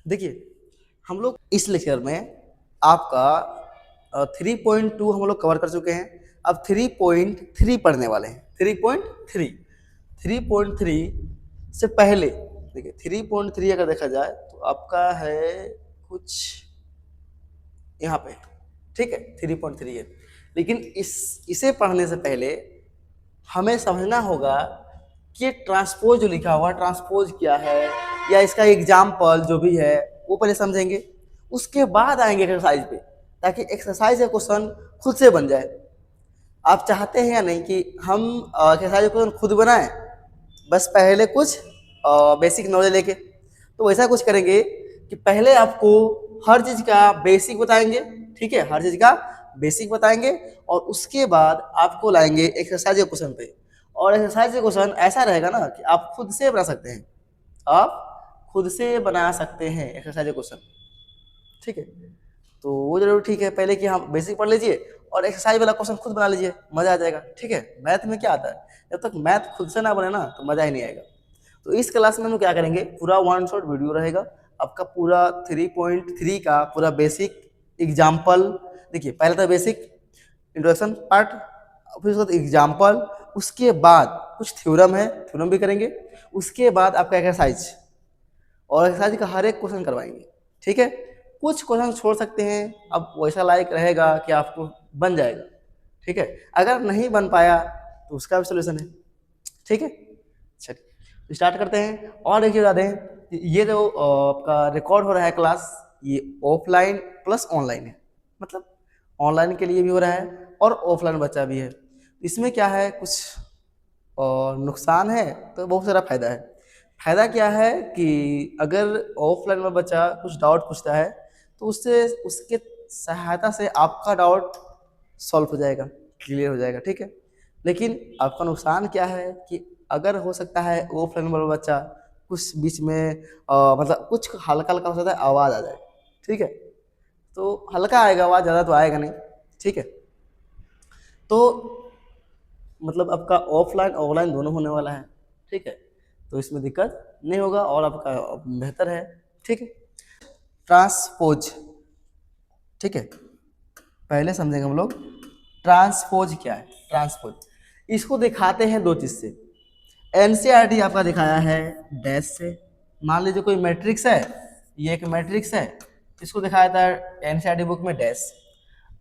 देखिए, हम लोग इस लेक्चर में आपका 3.2 हम लोग कवर कर चुके हैं। अब 3.3 पढ़ने वाले हैं। 3.3 से पहले देखिए 3.3 अगर देखा जाए तो आपका है कुछ यहाँ पे, ठीक है, 3.3 है। लेकिन इसे पढ़ने से पहले हमें समझना होगा कि ट्रांसपोज जो लिखा हुआ ट्रांसपोज क्या है, या इसका एग्जाम्पल जो भी है वो पहले समझेंगे, उसके बाद आएंगे एक्सरसाइज पे, ताकि एक्सरसाइज का क्वेश्चन खुद से बन जाए। आप चाहते हैं या नहीं कि हम एक्सरसाइज का क्वेश्चन खुद बनाएं, बस पहले कुछ बेसिक नॉलेज लेके? तो वैसा कुछ करेंगे कि पहले आपको हर चीज़ का बेसिक बताएंगे, ठीक है, हर चीज़ का बेसिक बताएंगे, और उसके बाद आपको लाएंगे एक्सरसाइज के क्वेश्चन पे। और एक्सरसाइज का क्वेश्चन ऐसा रहेगा ना कि आप खुद से बना सकते हैं, आप खुद से बना सकते हैं एक्सरसाइज का क्वेश्चन, ठीक है। तो वो जरूर ठीक है, पहले कि हम बेसिक पढ़ लीजिए और एक्सरसाइज वाला क्वेश्चन खुद बना लीजिए, मजा आ जाएगा, ठीक है। मैथ में क्या आता है, जब तक मैथ खुद से ना बने ना तो मजा ही नहीं आएगा। तो इस क्लास में हम क्या करेंगे, पूरा वन शॉट वीडियो रहेगा आपका, पूरा 3.3 का पूरा बेसिक एग्जाम्पल। देखिए पहले तो बेसिक इंट्रोडक्शन पार्ट, फिर उसके बाद एग्जाम्पल, उसके बाद कुछ थ्योरम है, थ्योरम भी करेंगे, उसके बाद आपका एक्सरसाइज, और एक्सरसाइज का हर एक क्वेश्चन करवाएंगे, ठीक है। कुछ क्वेश्चन छोड़ सकते हैं, अब वैसा लायक रहेगा कि आपको बन जाएगा, ठीक है। अगर नहीं बन पाया तो उसका भी सोल्यूशन है, ठीक है। चलिए स्टार्ट करते हैं। और एक चीज बता दें, ये जो आपका रिकॉर्ड हो रहा है क्लास, ये ऑफलाइन प्लस ऑनलाइन है, मतलब ऑनलाइन के लिए भी हो रहा है और ऑफलाइन बच्चा भी है। इसमें क्या है, कुछ नुकसान है तो बहुत सारा फायदा है। फायदा क्या है कि अगर ऑफलाइन में बच्चा कुछ डाउट पूछता है तो उससे उसके सहायता से आपका डाउट सॉल्व हो जाएगा, क्लियर हो जाएगा, ठीक है। लेकिन आपका नुकसान क्या है कि अगर हो सकता है ऑफलाइन वाला बच्चा कुछ बीच में मतलब कुछ हल्का हल्का हो सकता है आवाज़ आ जाए, ठीक है। तो हल्का आएगा आवाज़, ज़्यादा तो आएगा नहीं, ठीक है। तो मतलब आपका ऑफलाइन ऑनलाइन दोनों होने वाला है, ठीक है। तो इसमें दिक्कत नहीं होगा और आपका बेहतर है, ठीक है। ट्रांसपोज, ठीक है, पहले समझेंगे हम लोग ट्रांसपोज क्या है। ट्रांसपोज इसको दिखाते हैं दो चीज से। एनसीईआरटी आपका दिखाया है डैश से। मान लीजिए कोई मैट्रिक्स है, ये एक मैट्रिक्स है, इसको दिखाया था एनसीईआरटी बुक में डैश।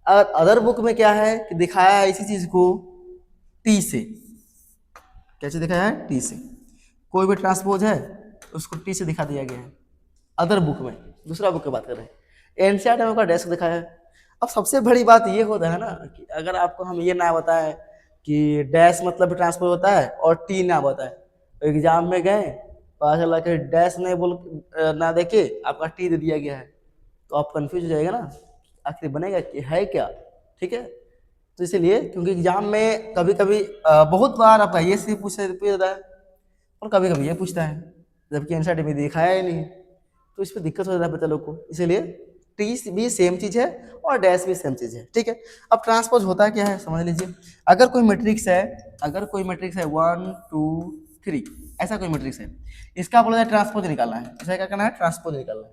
और अदर बुक में क्या है कि दिखाया है इसी चीज को टी से। कैसे दिखाया है, टी से। कोई भी ट्रांसपोज है उसको टी से दिखा दिया गया है अदर बुक में, दूसरा बुक की बात कर रहे हैं। एनसीईआरटी में का डैश दिखाया है। अब सबसे बड़ी बात ये होता है ना कि अगर आपको हम ये ना बताएं कि डैश मतलब ट्रांसपोज होता है और टी ना बताए, एग्जाम में गए पता चला कि डैश नहीं बोल ना देके आपका टी दे दिया गया है, तो आप कंफ्यूज हो जाएगा ना आखिर बनेगा कि है क्या, ठीक है। तो इसीलिए क्योंकि एग्जाम में कभी कभी बहुत बार आपका ये से पूछ देता है और कभी कभी ये पूछता है, जबकि एनसीईआरटी में दिखाया ही नहीं, तो इस पर दिक्कत हो जाता है बच्चा लोग को। इसीलिए टी भी सेम चीज है और डैश भी सेम चीज है, ठीक है। अब ट्रांसपोज होता है क्या है समझ लीजिए। अगर कोई मैट्रिक्स है, अगर कोई मैट्रिक्स है 1 2 3, ऐसा कोई मैट्रिक्स है, इसका बोला जाए ट्रांसपोज निकालना है। इसे क्या करना है, ट्रांसपोज निकालना है।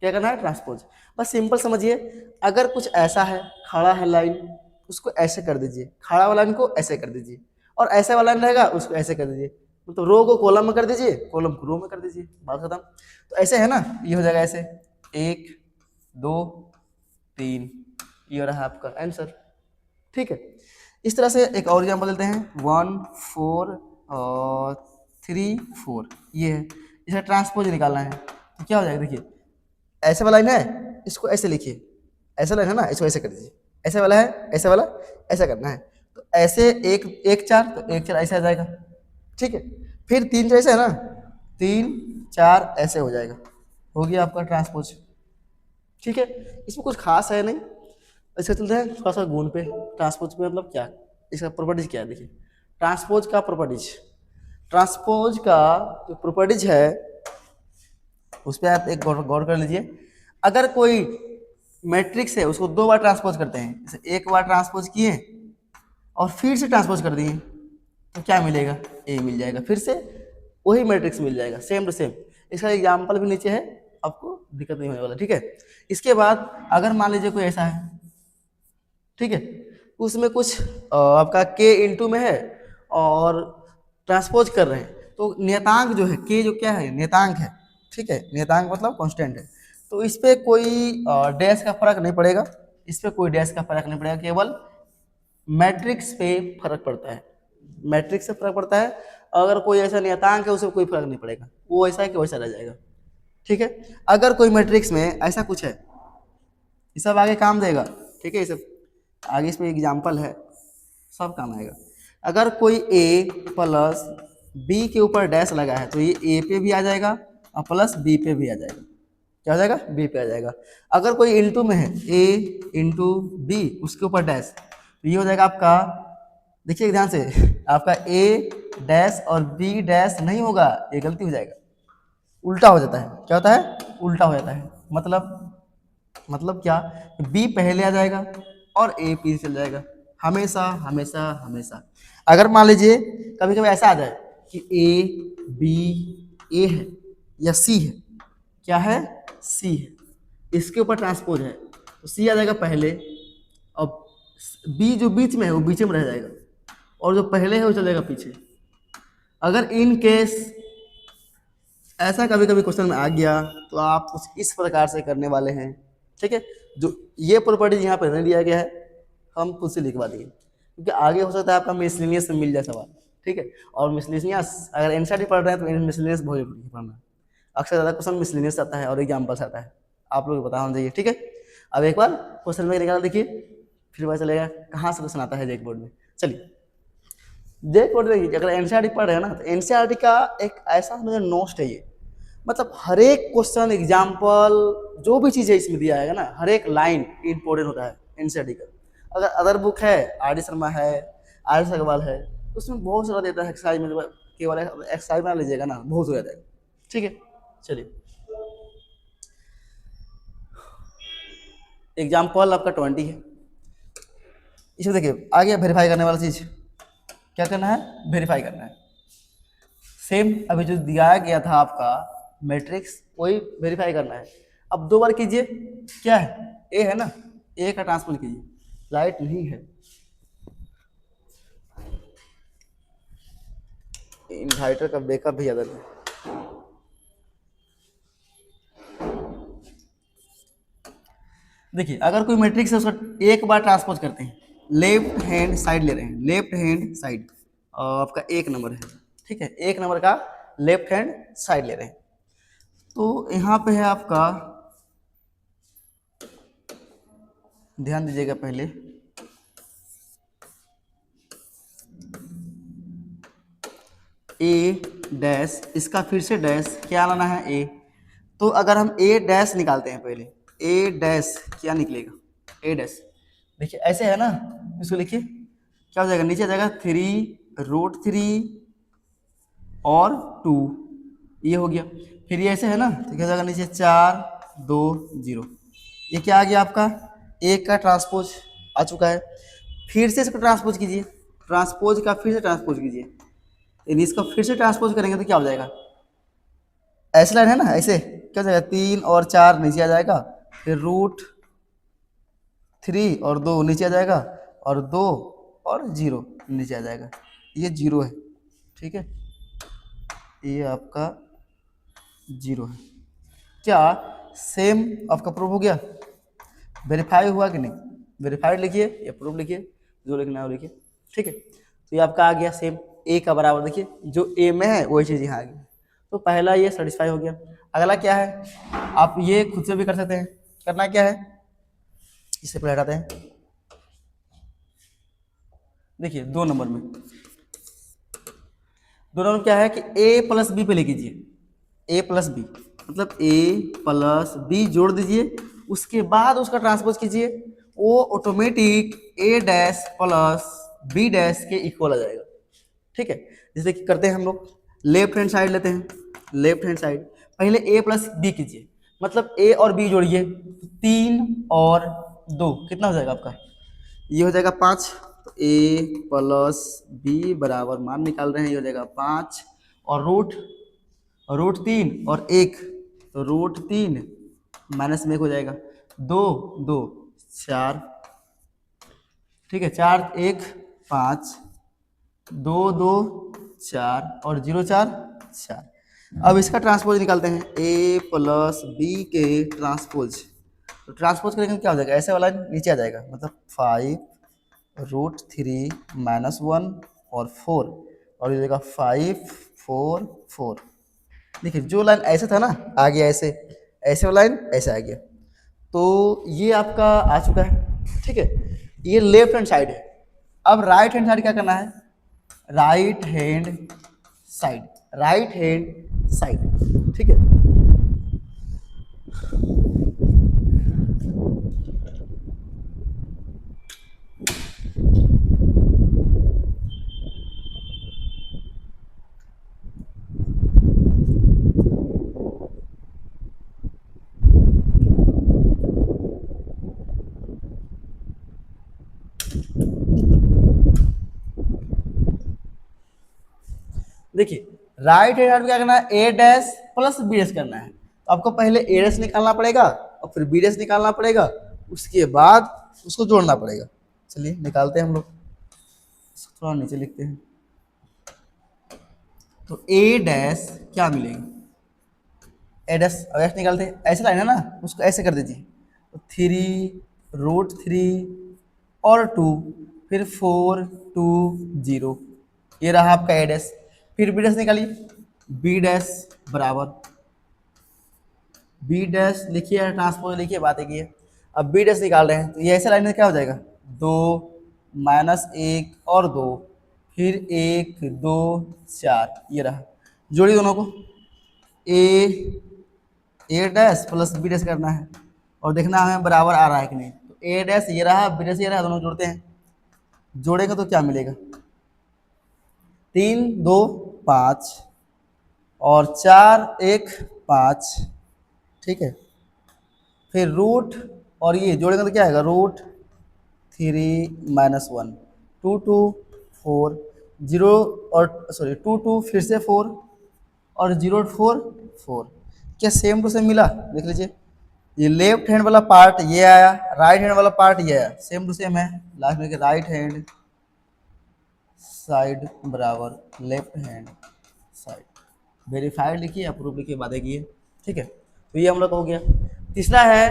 क्या करना है, ट्रांसपोज। बस सिंपल समझिए, अगर कुछ ऐसा है, खड़ा है लाइन, उसको ऐसे कर दीजिए, खड़ा वाला लाइन को ऐसे कर दीजिए, और ऐसे वाला लाइन रहेगा उसको ऐसे कर दीजिए, तो रो को कॉलम में कर दीजिए, कॉलम को रो में कर दीजिए, बात खत्म। तो ऐसे है ना, ये हो जाएगा ऐसे 1 2 3, ये रहा आपका आंसर, ठीक है। इस तरह से एक और एग्जाम्पल देते हैं 1 4 और 3 4, ये है। इसका ट्रांसपोज निकालना है तो क्या हो जाएगा, देखिए ऐसे वाला लाइन है, इसको ऐसे लिखिए, ऐसा लाइन है ना, इसको ऐसे कर दीजिए, ऐसे वाला है, ऐसे वाला ऐसा करना है। तो ऐसे 1 1 4, तो 1 4 ऐसे आ जाएगा, ठीक है। फिर 3 4 ऐसे है ना, 3 4 ऐसे हो जाएगा, हो गया आपका ट्रांसपोज, ठीक है। इसमें कुछ खास है नहीं। इसका चलते हैं थोड़ा सा गुण पे। ट्रांसपोज पे मतलब क्या, इसका प्रॉपर्टीज क्या है, देखिए ट्रांसपोज का प्रॉपर्टीज, ट्रांसपोज का जो प्रॉपर्टीज है उस पर आप एक गौर कर लीजिए। अगर कोई मैट्रिक्स है उसको 2 बार ट्रांसपोज करते हैं, जैसे एक बार ट्रांसपोज किए और फिर से ट्रांसपोज कर दिए, तो क्या मिलेगा, ए मिल जाएगा, फिर से वही मैट्रिक्स मिल जाएगा, सेम टू सेम। इसका एग्जाम्पल भी नीचे है, आपको दिक्कत नहीं होने वाला, ठीक है। इसके बाद अगर मान लीजिए कोई ऐसा है, ठीक है, उसमें कुछ आपका k इंटू में है और ट्रांसपोज कर रहे हैं, तो नियतांक जो है k जो क्या है, नियतांक है, ठीक है, नियतांक मतलब कांस्टेंट है, तो इस पर कोई डैश का फर्क नहीं पड़ेगा, इस पर कोई डैश का फर्क नहीं पड़ेगा, केवल मैट्रिक्स पे फर्क पड़ता है, मैट्रिक्स से फर्क पड़ता है। अगर कोई ऐसा नियतांक है उसमें कोई फर्क नहीं पड़ेगा, वो ऐसा है कि वैसा रह जाएगा, ठीक है। अगर कोई मैट्रिक्स में ऐसा कुछ है, ये सब आगे काम देगा, ठीक है, ये सब आगे इसमें एग्जाम्पल है, सब काम आएगा। अगर कोई ए प्लस बी के ऊपर डैश लगा है तो ये ए पे भी आ जाएगा और प्लस बी पे भी आ जाएगा, क्या हो जाएगा, बी पे आ जाएगा। अगर कोई इंटू में है ए इंटू बी उसके ऊपर डैश, तो ये हो जाएगा आपका, देखिए ध्यान से, आपका ए डैश और बी डैश नहीं होगा, ये गलती हो जाएगा, उल्टा हो जाता है, क्या होता है, उल्टा हो जाता है। मतलब क्या, बी पहले आ जाएगा और ए पीछे चल जाएगा, हमेशा हमेशा हमेशा। अगर मान लीजिए कभी कभी ऐसा आ जाए कि ए बी ए है या सी है, क्या है, सी है, इसके ऊपर ट्रांसपोज है तो सी आ जाएगा पहले और बी जो बीच में है वो बीच में रह जाएगा और जो पहले है वो चल जाएगा पीछे। अगर इन केस ऐसा कभी कभी क्वेश्चन में आ गया तो आप कुछ इस प्रकार से करने वाले हैं, ठीक है। जो ये प्रॉपर्टी यहाँ पर नहीं दिया गया है हम खुद से लिखवा देंगे, क्योंकि आगे हो सकता है आपका मिसलेनियस में मिल जाए सवाल, ठीक है। और मिसलेनियस अगर एनसीईआरटी पढ़ रहे हैं तो मिसलेनियस बहुत जरूरी है पढ़ना, अक्सर ज़्यादा क्वेश्चन मिसलेनियस आता है और एग्जाम्पल्स आता है, आप लोग बता होना चाहिए, ठीक है। अब एक बार क्वेश्चन में निकाल देखिए, फिर पता चलेगा कहाँ सोल्यूशन आता है जेक बोर्ड में। चलिए जेक बोर्ड में अगर एनसीईआरटी पढ़ रहे हैं ना तो एनसीईआरटी का एक ऐसा मुझे नोस्ट है ये, मतलब हर एक क्वेश्चन एग्जाम्पल जो भी चीज़ है इसमें दिया है ना, हर एक लाइन इंपॉर्टेंट होता है एनसीईआरटी का। अगर अदर बुक है, आर डी शर्मा है, आर एस अग्रवाल है, उसमें बहुत सारा देता है एक्सरसाइज में, केवल एक्सरसाइज बना लीजिएगा ना बहुत हो जाता है, ठीक है। चलिए एग्जाम्पल आपका 20 है, इसमें देखिए आ गया वेरीफाई करने वाला चीज़, क्या करना है, वेरीफाई करना है। सेम अभी जो दिया गया था आपका मैट्रिक्स वही वेरीफाई करना है। अब दो बार कीजिए, क्या है, ए है ना, ए का ट्रांसपोज कीजिए, लाइट नहीं है, इन्वर्टर का बैकअप भी ज्यादा है। देखिए अगर कोई मैट्रिक्स है उसका एक बार ट्रांसपोज करते हैं, लेफ्ट हैंड साइड ले रहे हैं, लेफ्ट हैंड साइड आपका एक नंबर है, ठीक है, एक नंबर का लेफ्ट हैंड साइड ले रहे हैं, तो यहाँ पे है आपका, ध्यान दीजिएगा पहले, ए डैश, इसका फिर से डैश, क्या लाना है, ए, तो अगर हम ए डैश निकालते हैं पहले, ए डैश क्या निकलेगा, ए डैश, देखिए ऐसे है ना, इसको लिखिए, क्या हो जाएगा, नीचे आ जाएगा 3√3 और 2, ये हो गया। फिर ये ऐसे है ना तो क्या हो जाएगा, नीचे 4 2 0, ये क्या आ गया आपका, एक का ट्रांसपोज आ चुका है। फिर से इसको ट्रांसपोज कीजिए, ट्रांसपोज का फिर से ट्रांसपोज कीजिए, यानी इसको फिर से ट्रांसपोज करेंगे तो क्या हो जाएगा, ऐसे लाइन है ना, ऐसे क्या हो जाएगा, 3 और 4 नीचे आ जाएगा, फिर √3 और 2 नीचे आ जाएगा, और 2 और 0 नीचे आ जाएगा, ये 0 है, ठीक है, ये आपका 0 है। क्या सेम आपका प्रूफ हो गया, वेरीफाई हुआ कि नहीं, वेरीफाइड लिखिए या प्रूफ लिखिए, जो लिखना है वो लिखिए, ठीक है। तो ये आपका आ गया सेम ए का बराबर, देखिए जो ए में है वही चीज़ यहाँ आ गई, तो पहला ये सेटिस्फाई हो गया। अगला क्या है, आप ये खुद से भी कर सकते हैं, करना क्या है, इसे पहले हटाते हैं, देखिए 2 नंबर में, 2 नंबर क्या है कि ए प्लस बी पे ले कीजिए, ए प्लस बी मतलब ए प्लस बी जोड़ दीजिए, उसके बाद उसका ट्रांसपोज कीजिए, वो automatic A dash plus B dash के इक्वल आ जाएगा, ठीक है। जैसे कि करते हैं हम लोग, लेफ्ट हैंड साइड लेते हैं, लेफ्ट हैंड साइड पहले ए प्लस बी कीजिए, मतलब ए और बी जोड़िए, 3 और 2 कितना हो जाएगा आपका, ये हो जाएगा 5, तो ए प्लस बी बराबर मान निकाल रहे हैं, ये हो जाएगा 5 और √3 और 1, तो रूट 3 माइनस में 1 हो जाएगा, 2 2 4, ठीक है, 4 1 5, 2 2 4 और 0 4 4। अब इसका ट्रांसपोज निकालते हैं, a प्लस बी के ट्रांसपोज। तो ट्रांसपोज करेंगे तो क्या हो जाएगा, ऐसे वाला नीचे आ जाएगा, मतलब 5√3 -1 और 4, और ये जाएगा 5 4 4। देखिए जो लाइन ऐसे था ना आ गया, ऐसे ऐसे वाला लाइन ऐसे आ गया, तो ये आपका आ चुका है। ठीक है, ये लेफ्ट हैंड साइड है। अब राइट हैंड साइड क्या करना है, right hand side, right hand side. ठीक है, देखिए राइट हैंड साइड में क्या करना है, ए डैश प्लस बी डैश करना है। तो आपको पहले ए डैश निकालना पड़ेगा और फिर बी डैश निकालना पड़ेगा, उसके बाद उसको जोड़ना पड़ेगा। चलिए निकालते हैं हम लोग, थोड़ा नीचे लिखते हैं। तो ए डैश क्या मिलेगा, ए डैश एस निकालते हैं, ऐसे लाइन है ना, उसको ऐसे कर दीजिए। तो 3√3 और 2, फिर 4 2 0, ये रहा आपका ए डैश। फिर बी डैश निकालिए, बी डैश बराबर, बी डैश लिखिए, ट्रांसपोज लिखिए, बात एक ही है। अब बी डैश निकाल रहे हैं तो ये ऐसे लाइन में क्या हो जाएगा, 2 -1 और 2, फिर 1 2 4, ये रहा। जोड़िए दोनों को, ए डैश प्लस बी डैश करना है और देखना हमें बराबर आ रहा है कि नहीं। तो ए डैश ये रहा, बी डैश ये रहा, दोनों जोड़ते हैं। जोड़ेगा तो क्या मिलेगा, 3 2 5 और 4 1 5, ठीक है। फिर रूट और ये जोड़ेगा तो क्या आएगा, √3 -1, 2 2 4, 0 और सॉरी 2 2 फिर से 4 और 0 4 4। क्या सेम टू सेम मिला, देख लीजिए, ये लेफ्ट हैंड वाला पार्ट ये आया, राइट हैंड वाला पार्ट ये आया, सेम टू सेम है। लास्ट में राइट हैंड साइड बराबर लेफ्ट हैंड साइड, वेरीफाइड लिखिए, अप्रूव लिखिए, बातें किए। ठीक है, तो ये हम लोग हो गया। तीसरा है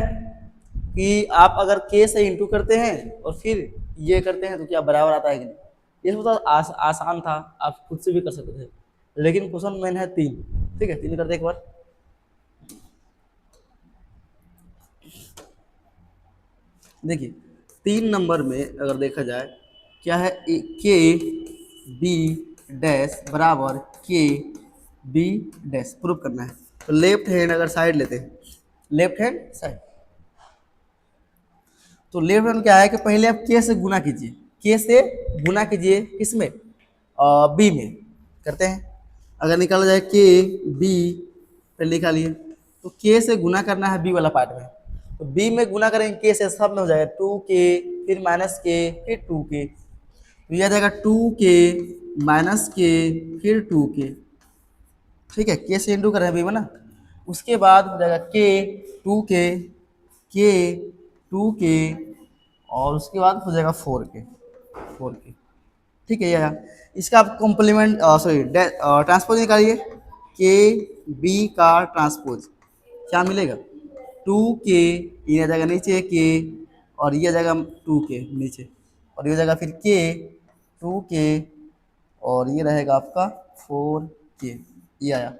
कि आप अगर के से इंटू करते हैं और फिर ये करते हैं तो क्या बराबर आता है कि नहीं। ये बहुत आसान था, आप खुद से भी कर सकते थे, लेकिन क्वेश्चन मेन है 3। ठीक है, 3 करते एक बार। देखिए 3 नंबर में अगर देखा जाए क्या है, के बी डैश बराबर के बी डैश प्रूफ करना है। तो लेफ्ट हैंड अगर साइड लेते हैं, लेफ्ट हैंड साइड, तो लेफ्ट हैंड क्या है कि पहले आप के से गुना कीजिए, के से गुना कीजिए, किसमें, बी में करते हैं। अगर निकाला जाए के बी, पहले निकालिए, तो के से गुना करना है बी वाला पार्ट में, तो बी में गुना करेंगे के से, सब में हो जाएगा 2k, फिर -k, फिर 2k, तो यह आ जाएगा 2k -k फिर 2k। ठीक है, के से इंटू कर रहे हैं बी में ना, उसके बाद हो जाएगा के 2k, के 2k और उसके बाद हो जाएगा 4k। ठीक है, यह इसका आप कॉम्प्लीमेंट सॉरी ट्रांसपोज निकालिए, के बी का ट्रांसपोज क्या मिलेगा, 2k, ये आ जाएगा नीचे के और ये आ जाएगा 2k नीचे, और ये हो जाएगा फिर के 2k और ये रहेगा आपका 4k। ये आया।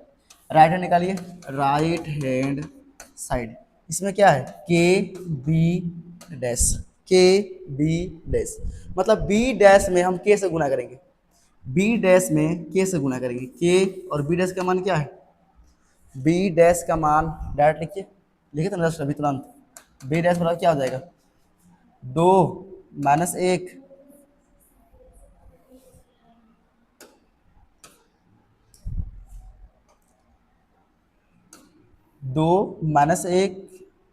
राइट हैंड निकालिए, राइट हैंड साइड, इसमें क्या है, के बी डैश, के बी डैश, मतलब बी डैश में हम के से गुना करेंगे, बी डैश में के से गुना करेंगे। के और बी डैश का मान क्या है, बी डैश का मान डायरेक्ट लिखिए, लिखिए तो जस्ट अभी तुरंत, बी डैश बराबर क्या हो जाएगा, 2 -1 2 -1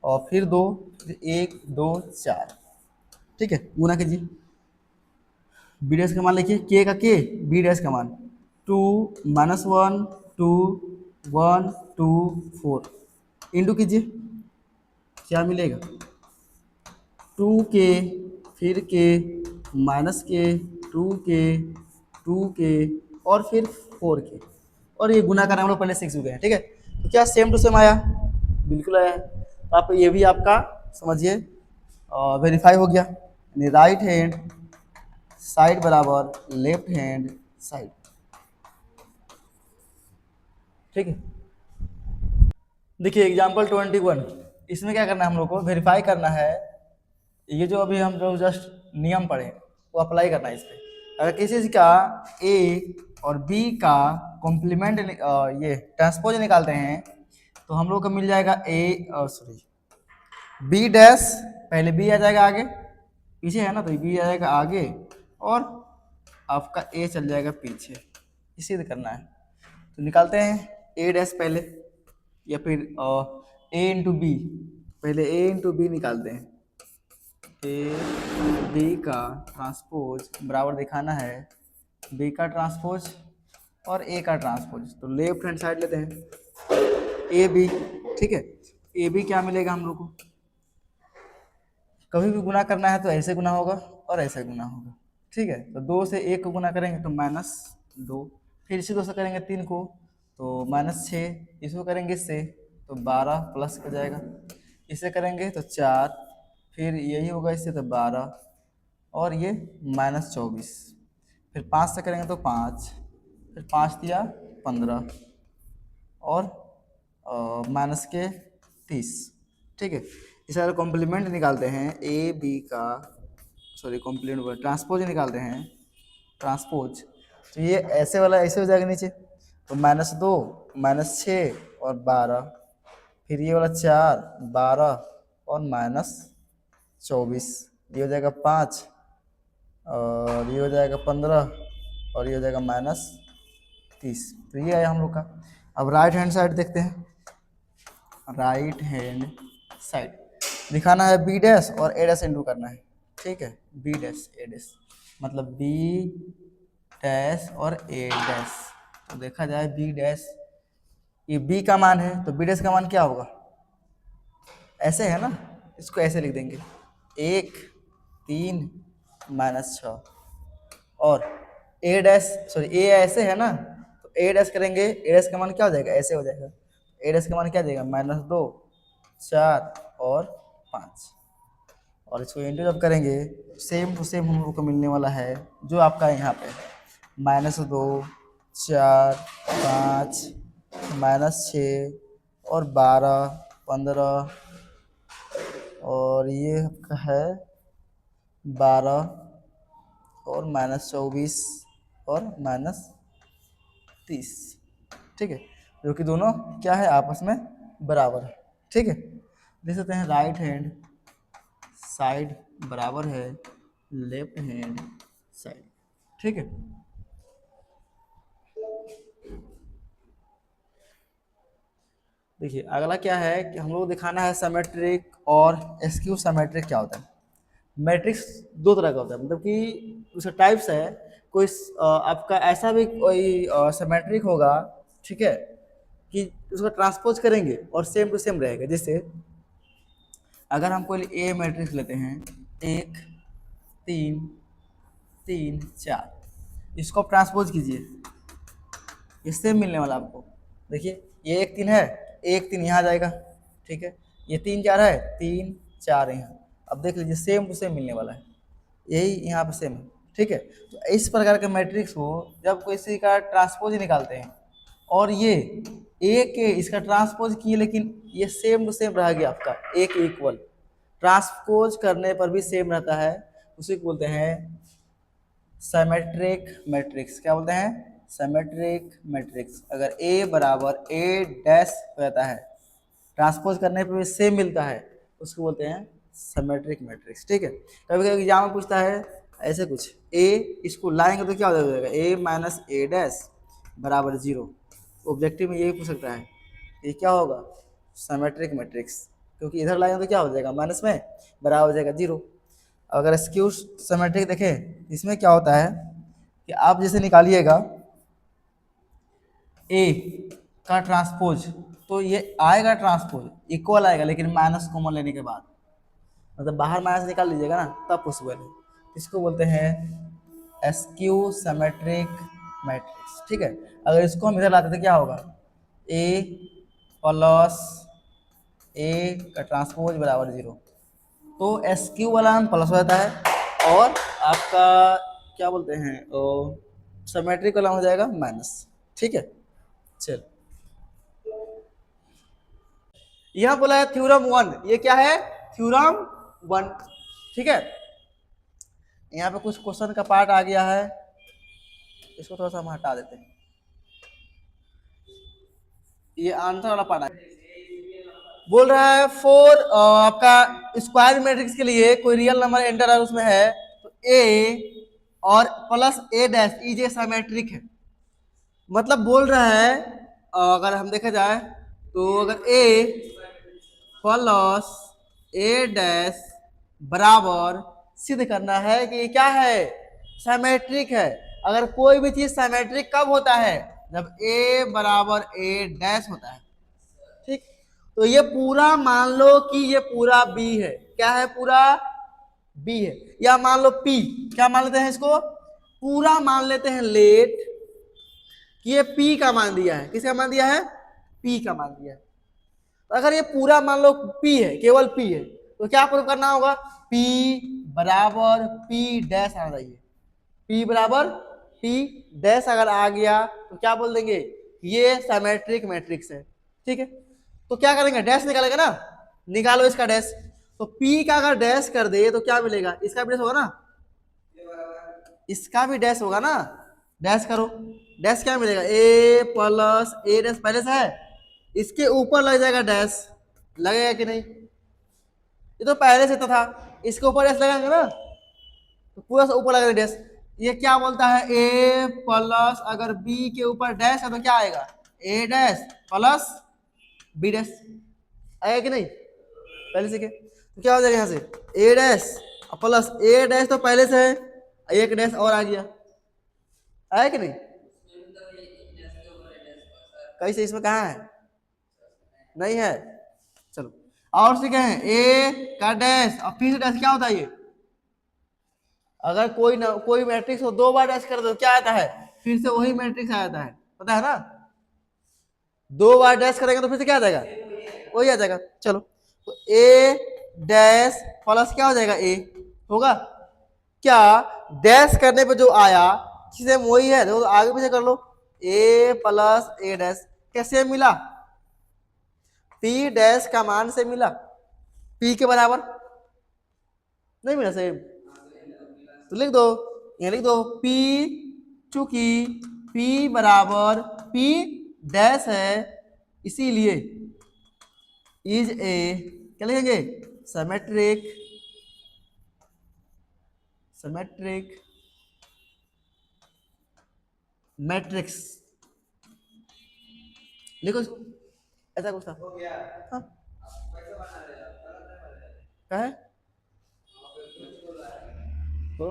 और फिर 2, फिर 1 2 4। ठीक है, गुना कीजिए, बी डैश का मान लिखिए, के का के, बी डैश का मान 2 -1 2 1 2 4, इंटू कीजिए, क्या मिलेगा, 2k, फिर k, माइनस के, 2k, 2k, और फिर 4k, और ये गुना करना हम लोग पहले सीख चुके हैं, ठीक है। तो क्या सेम टू सेम आया, बिल्कुल आया है। तो आप ये भी आपका समझिए वेरीफाई हो गया, यानी राइट हैंड साइड बराबर लेफ्ट हैंड साइड, ठीक है। देखिए एग्जाम्पल 21, इसमें क्या करना है हम लोग को, वेरीफाई करना है, ये जो अभी हम लोग जस्ट नियम पढ़े वो अप्लाई करना है इस पर। अगर किसी का ए और बी का कॉम्प्लीमेंट ये ट्रांसपोज निकालते हैं तो हम लोग को मिल जाएगा बी डैश, पहले बी आ जाएगा आगे, पीछे है ना तो बी आ जाएगा आगे, और आपका ए चल जाएगा पीछे, इसी से करना है। तो निकालते हैं ए डैश पहले, या फिर ए इंटू बी, पहले ए इंटू बी निकालते हैं। ए बी का ट्रांसपोज बराबर दिखाना है बी का ट्रांसपोज और ए का ट्रांसपोज, तो लेफ्ट हैंड साइड लेते हैं ए बी, ठीक है। ए बी क्या मिलेगा हम लोग को, कभी भी गुना करना है तो ऐसे गुना होगा और ऐसे गुना होगा, ठीक है। तो 2 से 1 को गुना करेंगे तो -2, फिर इसी 2 से करेंगे 3 को तो -6, इसको करेंगे इससे तो 12 प्लस हो जाएगा, इसे करेंगे तो 4, फिर यही होगा इससे तो 12, और ये -24, फिर 5 से करेंगे तो 5, फिर 5 दिया 15, और माइनस के 30, ठीक है। इस तरह कॉम्प्लीमेंट निकालते हैं ए बी का, सॉरी कॉम्प्लीमेंट ट्रांसपोज निकालते हैं, ट्रांसपोज, तो ये ऐसे वाला ऐसे हो जाएगा नीचे, तो -2, -6 और 12, फिर ये वाला 4, 12 और -24, ये हो जाएगा 5, और ये हो जाएगा 15, और ये हो जाएगा -30। तो ये आया हम लोग का। अब राइट हैंड साइड देखते हैं, राइट हैंड साइड दिखाना है बी डैश और ए डैश इंटू करना है, ठीक है। बी डैश ए डैश मतलब बी डैश और ए डैश, तो देखा जाए बी डैश, ये बी का मान है तो बी डैश का मान क्या होगा, ऐसे है ना, इसको ऐसे लिख देंगे 1, 3, -6, और ए डैश सॉरी ए ऐसे है ना, तो ए डैश करेंगे, ए डैश का मान क्या हो जाएगा, ऐसे हो जाएगा, ए डैश का मान क्या देगा, -2, 4 और 5, और इसको इंटू जब करेंगे सेम टू सेम हम लोग को मिलने वाला है जो आपका यहाँ पे -2, 4, 5, -6 और 12, 15, और ये आपका है 12 और -24 और -30, ठीक है, जो कि दोनों क्या है आपस में बराबर है, ठीक है। देख सकते हैं राइट हैंड साइड बराबर है लेफ्ट हैंड साइड, ठीक है। देखिए अगला क्या है कि हम लोग दिखाना है सिमेट्रिक और स्क्यू सिमेट्रिक क्या होता है। मैट्रिक्स 2 तरह का होता है, मतलब कि उसका टाइप्स है, कोई आपका ऐसा भी कोई सिमेट्रिक होगा, ठीक है, कि उसका ट्रांसपोज करेंगे और सेम टू सेम रहेगा। जैसे अगर हम कोई ए मैट्रिक्स लेते हैं 1, 3, 3, 4, इसको आप ट्रांसपोज कीजिए, इससे मिलने वाला आपको, देखिए ये 1, 3 है, 1, 3 यहाँ जाएगा, ठीक है, ये 3, 4 है, 3, 4 यहाँ, अब देख लीजिए सेम टू सेम मिलने वाला है, यही यहाँ पे सेम है, ठीक है। तो इस प्रकार के मैट्रिक्स को जब किसी का ट्रांसपोज निकालते हैं और ये ए के इसका ट्रांसपोज किए लेकिन ये सेम टू सेम रह गया आपका एक इक्वल, ट्रांसपोज करने पर भी सेम रहता है, उसी को बोलते हैं सिमेट्रिक मैट्रिक्स। क्या बोलते हैं, सिमेट्रिक मैट्रिक्स। अगर ए बराबर ए डैश हो जाता है, ट्रांसपोज करने पर भी सेम मिलता है, उसको बोलते हैं सिमेट्रिक मैट्रिक्स, ठीक है। कभी कभी एग्जाम में पूछता है ऐसे कुछ, ए इसको लाएंगे तो क्या हो जाएगा, ए माइनस ए डैश बराबर 0, ऑब्जेक्टिव में यही पूछ सकता है, ये क्या होगा, सिमेट्रिक मैट्रिक्स, क्योंकि इधर लाएंगे तो क्या हो जाएगा, माइनस में बराबर हो जाएगा 0। अगर स्क्यू सिमेट्रिक देखें, इसमें क्या होता है कि आप जैसे निकालिएगा ए का ट्रांसपोज, तो ये आएगा ट्रांसपोज, इक्वल आएगा, लेकिन माइनस कॉमन लेने के बाद, मतलब बाहर माइनस निकाल लीजिएगा ना तब पॉसिबल है। इसको बोलते हैं एस्क्यू सिमेट्रिक मैट्रिक्स। ठीक है, अगर इसको हम इधर लाते तो क्या होगा, ए प्लस ए का ट्रांसपोज बराबर 0। तो एस्क्यू वाला हम प्लस हो जाता है और आपका क्या बोलते हैं सिमेट्रिक वाला हो जाएगा माइनस। ठीक है, चल यहां बोला है थ्योरम 1, ये क्या है थ्योरम 1। ठीक है, यहाँ पे कुछ क्वेश्चन का पार्ट आ गया है, इसको थोड़ा सा हम हटा देते हैं, ये आंसर वाला पार्ट है। बोल रहा है फॉर आपका स्क्वायर मैट्रिक्स के लिए कोई रियल नंबर एंटर है उसमें है तो ए और plus A dash is a symmetric है। मतलब बोल रहा है अगर हम देखा जाए तो अगर ए प्लस ए डैश बराबर सिद्ध करना है कि क्या है सिमेट्रिक है। अगर कोई भी चीज सिमेट्रिक कब होता है, जब ए बराबर ए डैश होता है। ठीक, तो ये पूरा मान लो कि ये पूरा बी है, क्या है पूरा बी है, या मान लो पी, क्या मान लेते हैं इसको पूरा मान लेते हैं लेट कि ये पी का मान दिया है, किसका मान दिया है पी का मान दिया है। तो अगर ये पूरा मान लो पी है, केवल पी है, तो क्या प्रूव करना होगा पी बराबर पी डैश आना चाहिए। पी बराबर पी डैश अगर आ गया तो क्या बोल देंगे ये सिमेट्रिक मैट्रिक्स है। ठीक है, तो क्या करेंगे डैश निकालेगा ना, निकालो इसका डैश। तो पी का अगर डैश कर दे तो क्या मिलेगा, इसका भी डैश होगा ना, इसका भी डैश होगा ना, डैश करो, डैश क्या मिलेगा ए प्लस ए डैश पहले से है, इसके ऊपर लग जाएगा डैश, लगेगा कि नहीं, ये तो पहले से तो था, इसके ऊपर डैश लगाएंगे ना तो पूरा सा ऊपर लगेगा डैश। ये क्या बोलता है ए प्लस अगर बी के ऊपर डैश है तो क्या आएगा ए डैश प्लस बी डैश, आएगा कि नहीं पहले से के, तो क्या हो जाएगा यहाँ से ए डैश प्लस ए डैश तो पहले से है, एक डैश और आ गया, आया कि नहीं, कैसे इसमें कहाँ है नहीं है। चलो और से क्या है ए का डैश और फिर से डैश, क्या होता है ये अगर कोई मैट्रिक्स को 2 बार डैश कर दो क्या आता है फिर से वही मैट्रिक्स आ जाता है, पता है ना, 2 बार डैश करेंगे तो फिर से क्या आ जाएगा वही आ जाएगा। चलो तो ए डैश प्लस क्या हो जाएगा ए होगा, क्या डैश करने पे जो आया सेम वही है, तो आगे पीछे कर लो ए प्लस ए डैश कैसे मिला, पी डैश का मान से मिला, पी के बराबर नहीं मिला सेम, तो लिख दो यहाँ लिख दो पी, चूंकि पी बराबर पी डैश है इसीलिए इज ए क्या लिखेंगे सिमेट्रिक मैट्रिक्स, लिखो ऐसा कुछ था हाँ क्या है तो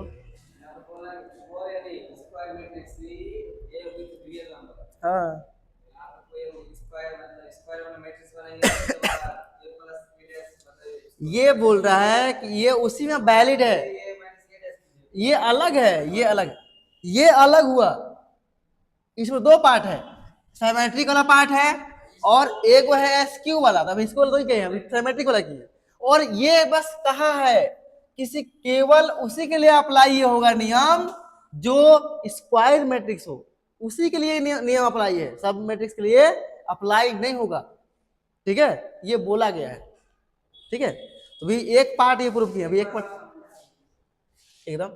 हाँ ये बोल रहा है कि ये उसी में वैलिड है, ये अलग है, ये अलग हुआ, इसमें 2 पार्ट है, सिमेट्रिक वाला पार्ट है और एक वो है एसक्यू वाला, तब इसको तो कहे हम सिमेट्रिक वाला की है। और ये बस कहा है किसी केवल उसी के लिए अप्लाई होगा नियम जो स्क्वायर मैट्रिक्स हो, उसी के लिए नियम अप्लाई है, सब मैट्रिक्स के लिए अप्लाई नहीं होगा। ठीक है, ये बोला गया है। ठीक है, तो भी एक पार्ट ये प्रूफ किया, अभी एक पार्ट एकदम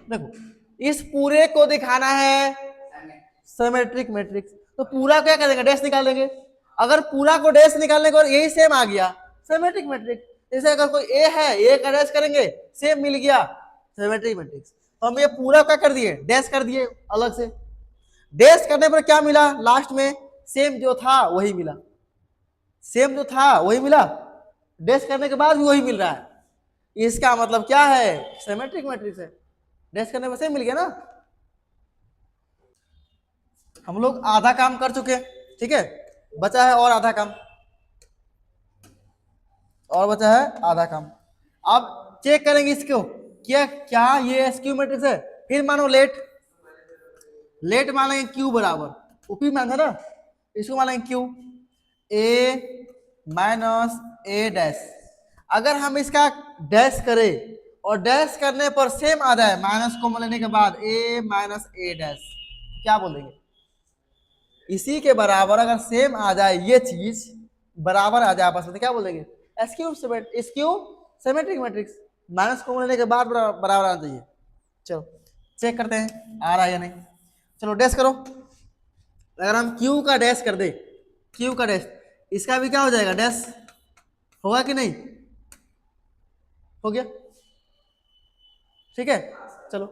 देखो, इस पूरे को दिखाना है सिमेट्रिक मैट्रिक्स, तो पूरा क्या करेंगे डैश निकाल लेंगे, अगर पूरा को डैश निकालने को यही सेम आ गया सिमेट्रिक मैट्रिक्स। जैसे अगर कोई ए है ए का डैश करेंगे सेम मिल गया सिमेट्रिक मैट्रिक्स, तो हम ये पूरा क्या कर दिए डैश कर दिए, अलग से डैश करने पर क्या मिला लास्ट में सेम जो था वही मिला, सेम जो था वही मिला, डैश करने के बाद भी वही मिल रहा है, इसका मतलब क्या है सिमेट्रिक मैट्रिक्स है, डैश करने पर सेम मिल गया ना। हम लोग आधा काम कर चुके, ठीक है, बचा है और आधा काम। और बचा है आधा काम। अब चेक करेंगे इसको, क्या क्या ये एसक्यू मैट्रिक्स है। फिर मानो लेट, लेट मान लेंगे क्यू बराबर ओपी मान था ना, इसको मान लेंगे Q A minus A dash. अगर हम इसका डैश करें और डैश करने पर सेम आ जाए माइनस कॉमन लेने के बाद ए माइनस ए डैश, क्या बोलेंगे? इसी के बराबर अगर सेम आ जाए ये चीज बराबर आ जाए आपस में तो क्या बोलेंगे? SQ symmetric matrix. Minus common लेने के बाद बराबर आना चाहिए। चलो चेक करते हैं आ रहा है या नहीं। चलो डैश करो। अगर हम क्यू का डैश कर दे, क्यू का डैश, इसका भी क्या हो जाएगा? डैश होगा कि नहीं? हो गया, ठीक है। चलो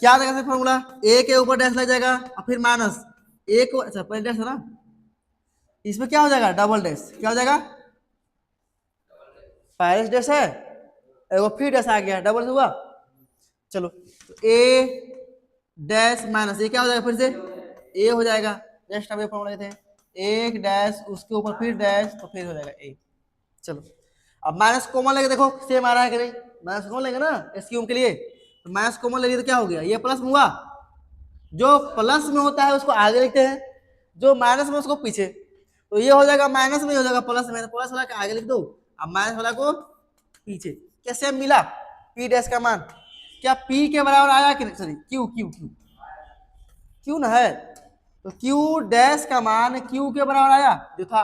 क्या आ जाएगा फॉर्मूला? ए के ऊपर डैश लग जाएगा और फिर माइनस ए को, अच्छा पहले डैश है ना, इसमें क्या हो जाएगा? Double dash. क्या हो जाएगा? पहले डैश है एगो फिर डैश आ गया, डबल हुआ। चलो तो ए डैश माइनस ए क्या हो जाएगा? फिर से ए हो जाएगा। जस्ट अभी फॉर्मूला लेते हैं, एक डैश उसके ऊपर फिर डैश तो फिर हो जाएगा ए। चलो अब माइनस कॉमन लेके देखो सेम आ रहा है कि नहीं। माइनस कॉमन लेंगे ना एसक्यूम के लिए, तो माइनस कॉमन ले लिए तो क्या हो गया? ये प्लस में हुआ। जो प्लस में होता है उसको आगे लिखते हैं, जो माइनस में उसको पीछे। तो ये हो जाएगा माइनस में हो जाएगा प्लस में, तो प्लस वाला का आगे लिख दो अब माइनस वाला को पीछे। क्या सेम मिला? पी डैश का मान क्या पी के बराबर आया कि नहीं? Sorry Q Q Q Q ना है, तो क्यू डैश का मान क्यू के बराबर आया जो था।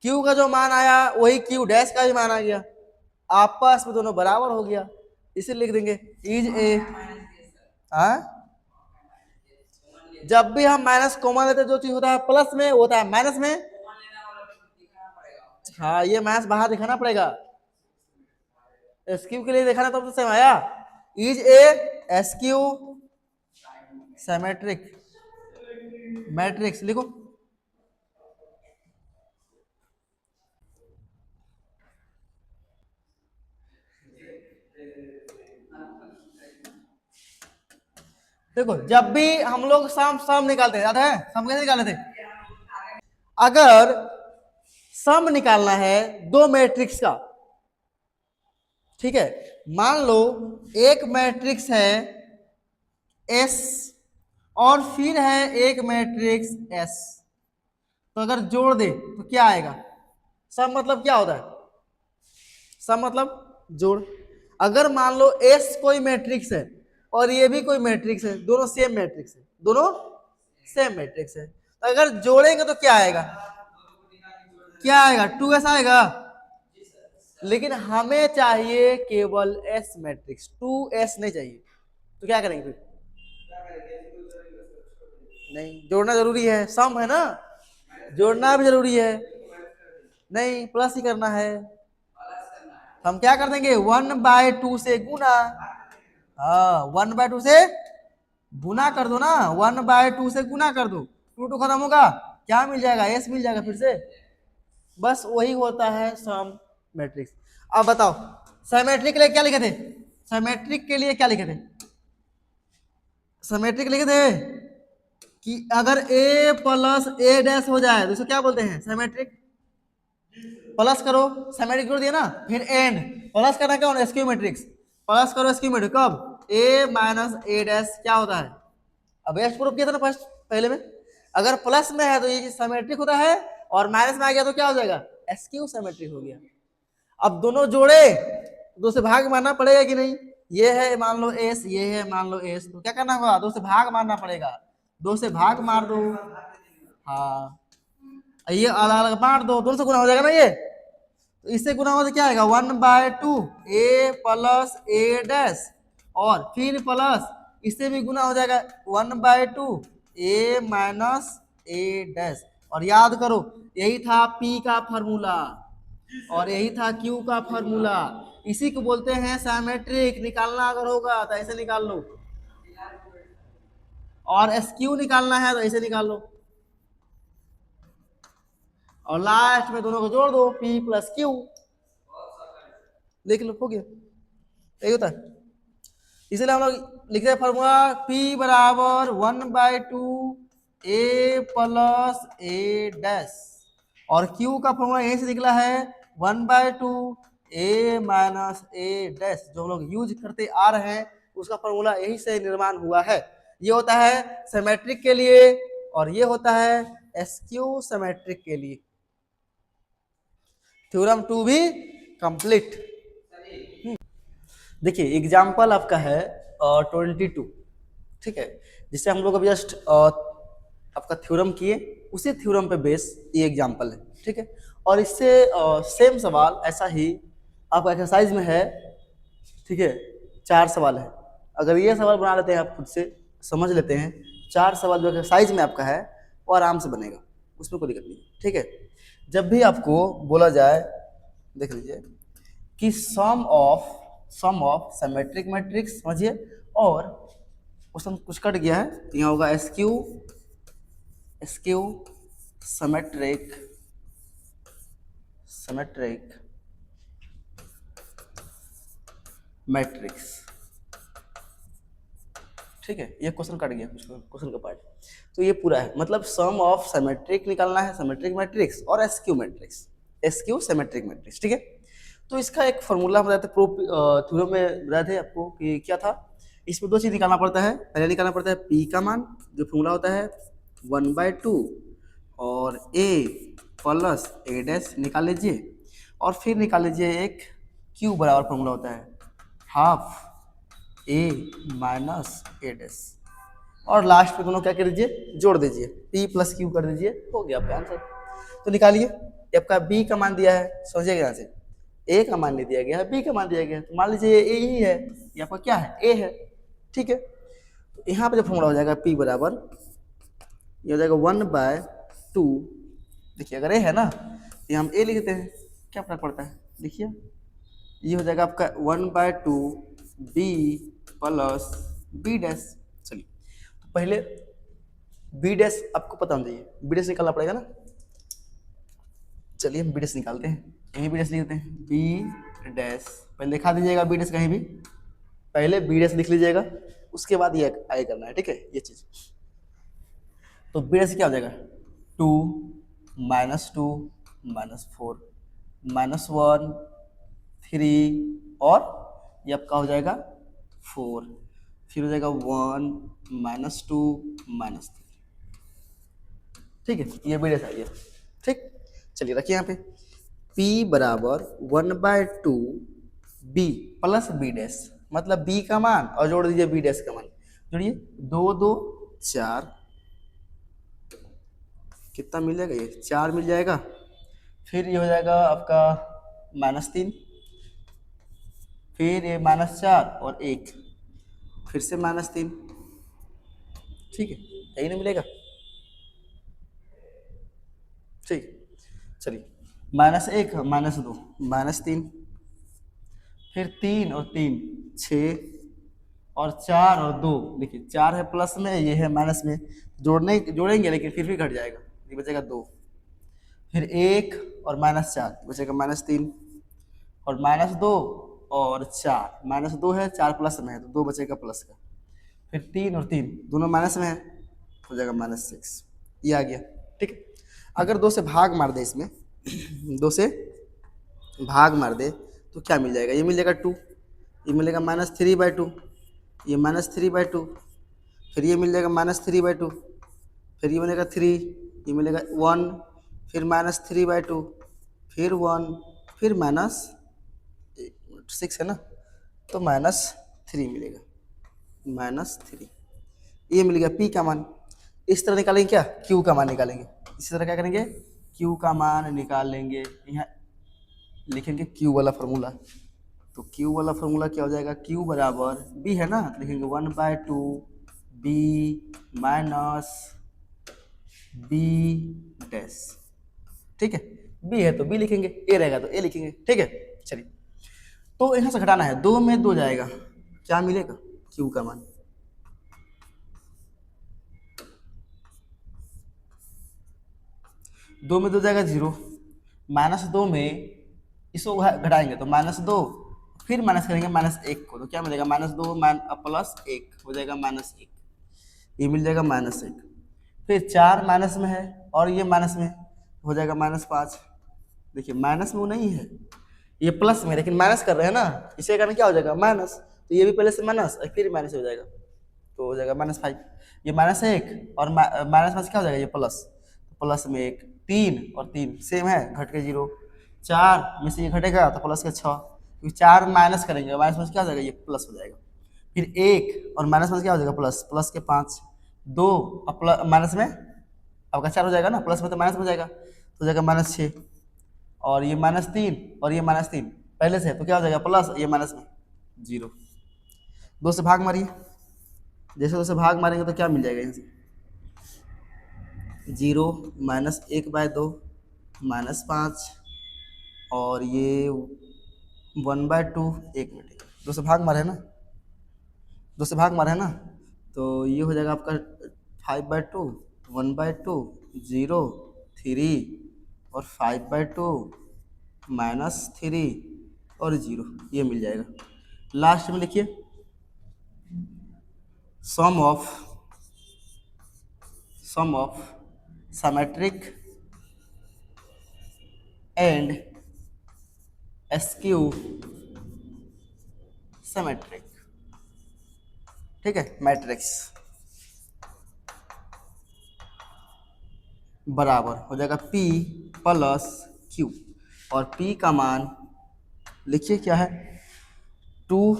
क्यू का जो मान आया वही क्यू डैश का भी मान आ गया, आपस में दोनों बराबर हो गया। इसे लिख देंगे इज ए। जब भी हम माइनस कॉमन लेते जो चीज होता है प्लस में होता है माइनस में। हाँ ये माइनस बाहर दिखाना पड़ेगा, एसक्यू के लिए दिखाना तो सेम आया। Is a SQ symmetric matrix लिखो। देखो जब भी हम लोग सम निकालते हैं, याद है सम कैसे निकाले थे? अगर सम निकालना है दो मैट्रिक्स का, ठीक है, मान लो एक मैट्रिक्स है एस और फिर है एक मैट्रिक्स एस, तो अगर जोड़ दे तो क्या आएगा? सम मतलब क्या होता है? सम मतलब जोड़। अगर मान लो एस कोई मैट्रिक्स है और ये भी कोई मैट्रिक्स है, दोनों सेम मैट्रिक्स है, दोनों सेम मैट्रिक्स है, तो अगर जोड़ेंगे तो क्या आएगा? क्या आएगा? 2s आएगा। लेकिन हमें चाहिए केवल एस मैट्रिक्स, 2s नहीं चाहिए, तो क्या करेंगे फिर? नहीं, जोड़ना जरूरी है, सम है ना, जोड़ना भी जरूरी है। नहीं प्लस ही करना है। हम क्या कर देंगे? 1/2 से गुना। हाँ 1/2 से गुना कर दो ना, 1/2 से गुना कर दो, 2 खत्म होगा, क्या मिल जाएगा? एस मिल जाएगा फिर से। बस वही होता है सम मैट्रिक्स। अब बताओ सिमेट्रिक के लिए क्या लिखे थे? सिमेट्रिक के लिए क्या लिखे थे? सिमेट्रिक लिखे थे कि अगर ए प्लस ए डैश हो जाए तो इसको क्या बोलते हैं? सिमेट्रिक। प्लस करो, सिमेट्रिक जोड़ दिया ना, फिर एंड प्लस करना क्या होता है? SQ matrix. प्लस करो एसक्यू मैट्रिक्स कब? ए माइनस ए डैश क्या होता है? अब एस प्रूफ किया था ना फर्स्ट पहले में, अगर प्लस में है तो ये सिमेट्रिक होता है और माइनस में आ गया तो क्या हो जाएगा? एसक्यू सिमेट्रिक हो गया। अब दोनों जोड़े, दो से भाग मारना पड़ेगा कि नहीं? ये है मान लो एस, ये है मान लो एस, तो क्या करना होगा? दो से भाग मारना पड़ेगा, दो से भाग मार दो। हाँ ये अलग अलग बांट दो, दोनों से गुना हो जाएगा ना ये, तो इससे गुना हो तो क्या आएगा? 1/2 ए प्लस ए डैश और फिर प्लस इससे भी गुना हो जाएगा 1/2 ए माइनस ए डैश। और याद करो यही था पी का फॉर्मूला और यही था क्यू का फॉर्मूला। इसी को बोलते हैं सिमेट्रिक। निकालना अगर होगा तो ऐसे निकाल लो, और एसक्यू निकालना है तो ऐसे निकाल लो, और लास्ट में दोनों को जोड़ दो, P प्लस क्यू। लिख लो, हो गया। यही होता है, इसलिए हम लोग लिखते हैं फॉर्मूला P बराबर 1/2 ए प्लस ए डैश, और Q का फॉर्मूला यहीं से निकला है 1/2 a माइनस ए डैश, जो हम लोग यूज करते आ रहे हैं उसका फॉर्मूला यही से निर्माण हुआ है। ये होता है सिमेट्रिक के लिए और ये होता है एसक्यू सिमेट्रिक के लिए। थ्योरम 2 भी कंप्लीट। देखिए एग्जाम्पल आपका है 22, ठीक है, जिससे हम लोग अभी जस्ट आपका थ्योरम किए, उसी थ्योरम पे बेस ये एग्जाम्पल है, ठीक है। और इससे सेम सवाल ऐसा ही आपका एक्सरसाइज में है, ठीक है, 4 सवाल है। अगर ये सवाल बना लेते हैं आप खुद से समझ लेते हैं, 4 सवाल जो एक्सरसाइज में आपका है वो आराम से बनेगा, उसमें कोई दिक्कत नहीं, ठीक है। जब भी आपको बोला जाए, देख लीजिए कि सम ऑफ सिमेट्रिक मैट्रिक्स, समझिए, और क्वेश्चन कुछ कट गया है तो यहाँ होगा एसक्यू सिमेट्रिक मैट्रिक्स, ठीक है। ये क्वेश्चन कट गया, क्वेश्चन का पार्ट, तो ये पूरा है, मतलब सम ऑफ सिमेट्रिक निकालना है, सिमेट्रिक मैट्रिक्स और एसक्यू सिमेट्रिक मैट्रिक्स, ठीक है। तो इसका एक फॉर्मूला हम बताते थ्योरम में बताए थे आपको कि क्या था। इसमें 2 चीज निकालना पड़ता है। पहले निकालना पड़ता है पी का मान, जो फॉर्मूला होता है 1/2 और a प्लस ए डैश निकाल लीजिए, और फिर निकाल लीजिए एक क्यू बराबर फॉर्मूला होता है half a minus A dash, और लास्ट में दोनों क्या कर दीजिए, जोड़ दीजिए, p प्लस क्यू कर दीजिए, हो गया आपका आंसर। तो निकालिए, आपका b का मान दिया है, समझिएगा यहाँ से, a का मान नहीं दिया गया है, b का मान दिया गया है, तो मान लीजिए a ही है, ये आपका क्या है, a है, ठीक है। तो यहाँ पे जो फॉर्मूला हो जाएगा p बराबर, ये हो जाएगा 1/2, देखिए अगर a है ना तो हम a लिखते हैं, क्या फर्क पड़ता है, देखिए ये हो जाएगा आपका 1/2 b प्लस b डैश। चलिए तो पहले b डैश आपको पता होना चाहिए, b डैश निकालना पड़ेगा ना। चलिए हम b डैश निकालते हैं, यहीं b डैश लिखते हैं, b डैश पहले लिखा दीजिएगा, b डैश कहीं भी पहले b डैश लिख लीजिएगा, उसके बाद ये आगे करना है, ठीक है, ये चीज। तो b डैश क्या हो जाएगा, 2 -2 -4 -1 3 और ये आपका हो जाएगा 4, फिर हो जाएगा 1 -2 -3, ठीक है, ये b डैश आइए, ठीक। चलिए रखिए यहाँ पे p बराबर 1/2 b प्लस b डैश, मतलब b का मान और जोड़ दीजिए b डैश का मान, जोड़िए 2 2 4, कितना मिल जाएगा, ये 4 मिल जाएगा। फिर ये हो जाएगा आपका -3, फिर ये -4 और 1, फिर से -3, ठीक है, यही नहीं मिलेगा, ठीक। चलिए -1 -2 -3, फिर 3 और 3 6 और 4 और 2, देखिए 4 है प्लस में, ये है माइनस में, जोड़ेंगे लेकिन फिर भी घट जाएगा, ये बचेगा 2, फिर 1 और -4 बचेगा -3, और -2 और 4, -2 है 4 प्लस में है तो 2 बचेगा प्लस का, फिर 3 और 3 दोनों माइनस में है, हो जाएगा -6, ये आ गया, ठीक है। अगर 2 से भाग मार दे, इसमें 2 से भाग मार दे तो क्या मिल जाएगा, ये मिल जाएगा 2, ये मिलेगा -3/2, ये -3/2, फिर ये मिल जाएगा -3/2, फिर ये मिलेगा 3, ये मिलेगा 1, फिर -3/2, फिर 1, फिर -6 है ना, तो -3 मिलेगा, -3, ये मिल गया p का मान। इस तरह निकालेंगे क्या, q का मान निकालेंगे, इसी तरह क्या करेंगे, q का मान निकाल लेंगे, यहाँ लिखेंगे q वाला फॉर्मूला, तो q वाला फॉर्मूला क्या हो जाएगा, q बराबर b है ना, लिखेंगे 1/2 b माइनस b डैश, ठीक है, b है तो b लिखेंगे, a रहेगा तो a लिखेंगे, ठीक है। चलिए तो यहाँ से घटाना है, 2 में 2 जाएगा, क्या मिलेगा, q का मान, दो में 2 जाएगा 0, -2 में इसको घटाएंगे तो -2, फिर माइनस करेंगे -1 को, तो क्या मिलेगा, -2 प्लस 1 हो जाएगा -1, ये मिल जाएगा -1, फिर 4 माइनस में है और ये माइनस में हो जाएगा -5, देखिए माइनस में वो नहीं है, ये प्लस में, लेकिन माइनस कर रहे हैं ना, इसके कारण क्या हो जाएगा माइनस, तो ये भी पहले से माइनस और फिर माइनस हो जाएगा, तो हो जाएगा -5। ये माइनस है एक और माइनस में क्या हो जाएगा ये प्लस, तो प्लस में 1, 3 और 3 सेम है, घट के 0, 4 में से ये घटेगा तो प्लस के 6, क्योंकि 4 माइनस करेंगे, माइनस में क्या हो जाएगा ये प्लस हो जाएगा, फिर 1 और माइनस में क्या हो जाएगा प्लस, प्लस के 5, 2 और माइनस में आपका 4 हो जाएगा ना, प्लस में तो माइनस में जाएगा, तो हो जाएगा -6, और ये -3 और ये -3 पहले से है तो क्या हो जाएगा प्लस, ये माइनस में 0। 2 से भाग मारिए, जैसे 2 से भाग मारेंगे तो क्या मिल जाएगा यहाँ से, 0 -1/2 -5 और ये 1/2, 1 मिनट, 2 से भाग मारे है ना, 2 से भाग मारे है ना, तो ये हो जाएगा आपका 5/2, 1/2, 0, 3 और 5/2 -3 और 0, ये मिल जाएगा। लास्ट में लिखिए sum of symmetric and skew symmetric, ठीक है, मैट्रिक्स बराबर हो जाएगा P + Q, और P का मान लिखिए क्या है, 2,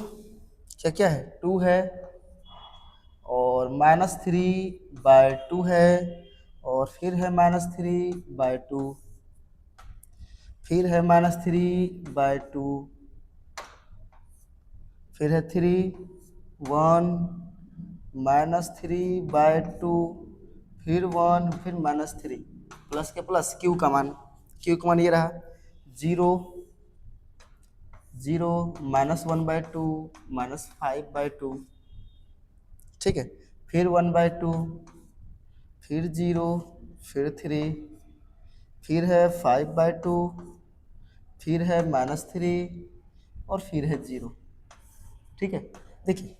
क्या है 2 है, और -3/2 है, और फिर है -3/2, फिर है -3/2, फिर है 3, 1 -3/2, फिर 1, फिर -3, प्लस के प्लस Q का मान ये रहा 0, 0 -1/2 -5/2, ठीक है, फिर 1/2, फिर 0, फिर 3, फिर है 5/2, फिर है -3 और फिर है 0, ठीक है। देखिए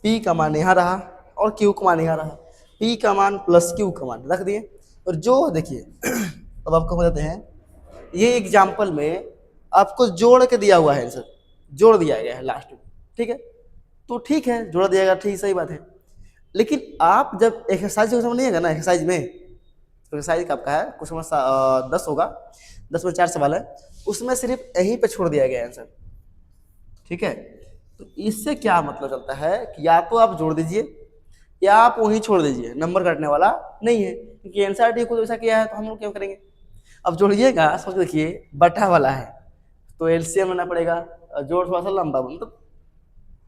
P का मान यहाँ रहा और Q का मान यहाँ रहा, P का मान प्लस Q का मान रख दिए, और जो देखिए अब आपको हो जाते हैं, ये एग्जाम्पल में आपको जोड़ के दिया हुआ है आंसर, जोड़ दिया गया है लास्ट में, ठीक है, तो ठीक है जोड़ दिया गया, ठीक सही बात है, लेकिन आप जब एक्सरसाइज को समझ नहीं ना, एक्सरसाइज में एक्सरसाइज आपका है कुछ 10 होगा, 10 में 4 सवाल है, उसमें सिर्फ यहीं पे छोड़ दिया गया आंसर, ठीक है, तो इससे क्या मतलब चलता है कि या तो आप जोड़ दीजिए या आप वहीं छोड़ दीजिए, नंबर कटने वाला नहीं है, क्योंकि एनसीईआरटी को ऐसा किया है तो हम लोग क्या करेंगे, अब जोड़िएगा सोच देखिए बटा वाला है तो एलसीएम लेना पड़ेगा, जोड़ थोड़ा सा लंबा मतलब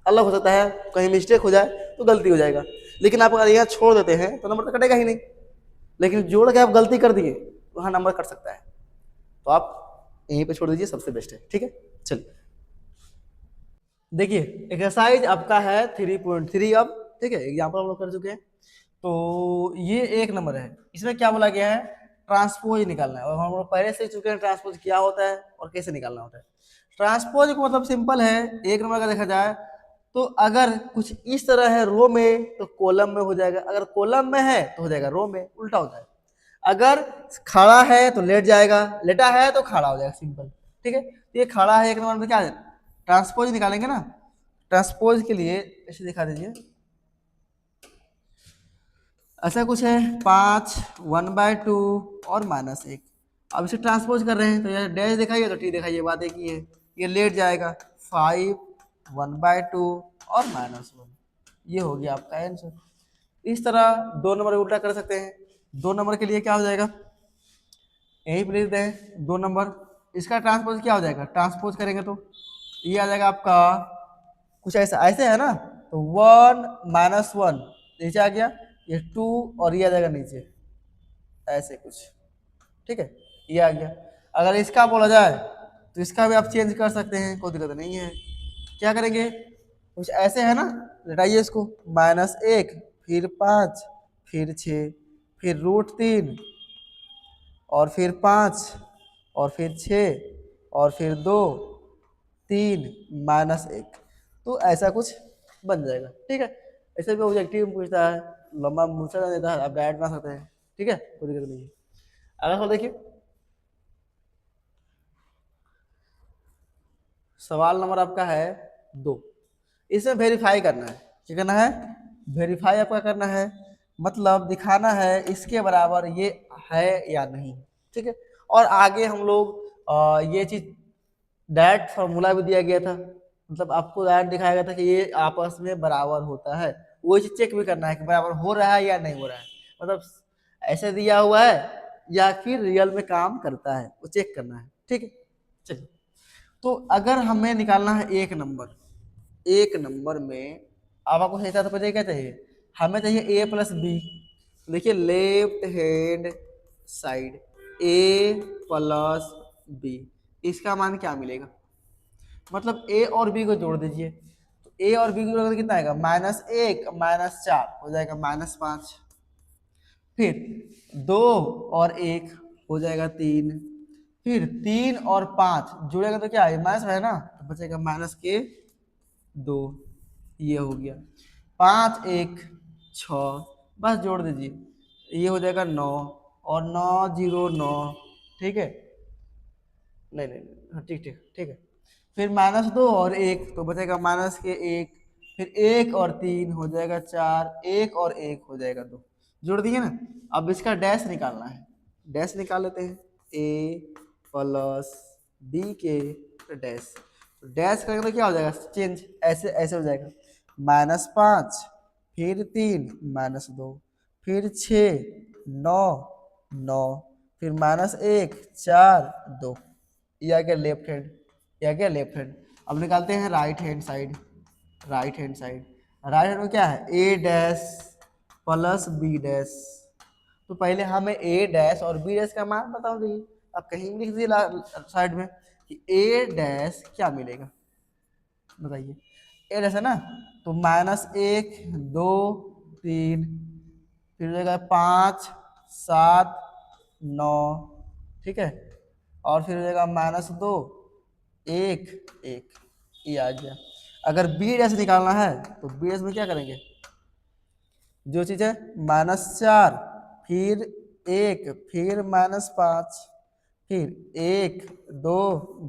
अलग हो सकता है, कहीं मिस्टेक हो जाए तो गलती हो जाएगा, लेकिन आप अगर यहाँ छोड़ देते हैं तो नंबर तो कटेगा ही नहीं, लेकिन जोड़ के आप गलती कर दिए तो वहाँ नंबर कट सकता है, तो आप यहीं पे छोड़ दीजिए, सबसे बेस्ट है, ठीक है। चलिए देखिए एक्सरसाइज आपका है 3.3 अब, ठीक है, एग्जाम्पल हम लोग कर चुके हैं, तो ये 1 नंबर है, इसमें क्या बोला गया है ट्रांसपोज निकालना है, और हम लोग पहले से चुके हैं ट्रांसपोज क्या होता है और कैसे निकालना होता है। ट्रांसपोज को मतलब सिंपल है, 1 नंबर का देखा जाए तो अगर कुछ इस तरह है रो में तो कॉलम में हो जाएगा, अगर कॉलम में है तो हो जाएगा रो में, उल्टा होता है, अगर खड़ा है तो लेट जाएगा, लेटा है तो खड़ा हो जाएगा, सिंपल, ठीक है। ये खड़ा है 1 नंबर में, क्या है ट्रांसपोज निकालेंगे ना, ट्रांसपोज के लिए ऐसे दिखा दीजिए, ऐसा कुछ है 5, 1/2 और -1, अब इसे ट्रांसपोज कर रहे हैं तो ये डैश दिखाइए तो टी दिखाइए, बात एक ही है, ये लेट जाएगा 5, 1/2 और -1, ये हो गया आपका आंसर। इस तरह 2 नंबर उल्टा कर सकते हैं, 2 नंबर के लिए क्या हो जाएगा, यही पे लिख दें 2 नंबर, इसका ट्रांसपोज क्या हो जाएगा, ट्रांसपोज करेंगे तो ये आ जाएगा आपका कुछ ऐसा, ऐसे है ना, तो 1 -1 नीचे आ गया, ये 2 और ये आ जाएगा नीचे, ऐसे कुछ, ठीक है, ये आ गया। अगर इसका बोला जाए तो इसका भी आप चेंज कर सकते हैं, कोई दिक्कत नहीं है, क्या करेंगे कुछ ऐसे है ना, लटाइए इसको, -1 फिर 5 फिर 6 फिर √3 और फिर 5 और फिर 6 और फिर 2 3 -1, तो ऐसा कुछ बन जाएगा, ठीक है। ऐसे भी ऑब्जेक्टिव पूछता है, लंबा मूसा देता है, आप डायरेक्ट बना सकते हैं, ठीक है, कोई दिक्कत नहीं है। अगला सवाल देखिए, सवाल नंबर आपका है 2। इसमें वेरीफाई करना है। क्या करना है? वेरीफाई आपका करना है, मतलब दिखाना है इसके बराबर ये है या नहीं। ठीक है, और आगे हम लोग ये चीज डायरेक्ट फॉर्मूला भी दिया गया था, मतलब आपको डायरेक्ट दिखाया गया था कि ये आपस में बराबर होता है। वो चीज चेक भी करना है कि बराबर हो रहा है या नहीं हो रहा है, मतलब ऐसे दिया हुआ है या फिर रियल में काम करता है, वो चेक करना है। ठीक है, चलिए। तो अगर हमें निकालना है एक नंबर, एक नंबर में अब आपको सही तो पता क्या चाहिए? हमें चाहिए a प्लस बी। देखिए left hand side a plus B, इसका मान क्या मिलेगा? मतलब a और b को जोड़ दीजिए, तो a और b को जोड़ कितना आएगा? -1 -4 हो जाएगा -5। फिर 2 और 1 हो जाएगा 3। फिर 3 और 5 जुड़ेगा तो क्या है? माइनस है ना, तो बचेगा -2। ये हो गया 5 1 6, बस जोड़ दीजिए, ये हो जाएगा 9 और 9 0 9। ठीक है, नहीं नहीं नहीं, हाँ ठीक ठीक ठीक है। फिर -2 और 1 तो बचेगा -1। फिर 1 और 3 हो जाएगा 4, 1 और 1 हो जाएगा 2। जोड़ दिए ना। अब इसका डैश निकालना है, डैश निकाल लेते हैं। a प्लस बी के डैश, डैश करेंगे तो क्या हो जाएगा? चेंज, ऐसे ऐसे हो जाएगा। -5, फिर 3 -2, फिर 6 9 9, फिर -1 4 2। ये आ गया लेफ्ट हैंड, ये आ गया लेफ्ट हैंड। अब निकालते हैं right hand side. Right hand side, right hand में क्या है? ए डैश प्लस बी डैश। तो पहले हमें ए डैश और बी डैश का मान बताओ जी। अब कहीं भी लिख दीजिए साइड में कि ए डैश क्या मिलेगा, बताइए। ए डैश है ना, तो -1 2 3, फिर हो जाएगा 5 7 9। ठीक है, और फिर हो जाएगा -2 1 1, ये आ गया। अगर बी डैश निकालना है तो बी डैश में क्या करेंगे? जो चीज़ है -4, फिर 1, फिर -5, फिर 1 2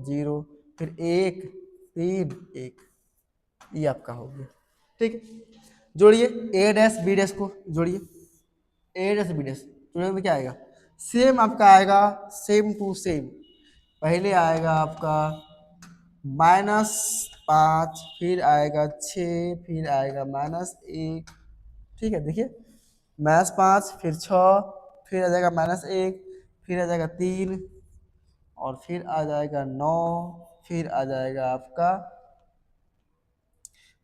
0, फिर 1 3 1, ये आपका हो गया। ठीक है, जोड़िए ए डैश बी डैश को जोड़िए, ए डैश बी डैश जोड़ने में क्या आएगा? सेम आपका आएगा, सेम टू सेम। पहले आएगा आपका -5, फिर आएगा 6, फिर आएगा -1। ठीक है, देखिए -5 फिर 6, फिर आ जाएगा -1, फिर आ जाएगा 3, और फिर आ जाएगा 9, फिर आ जाएगा आपका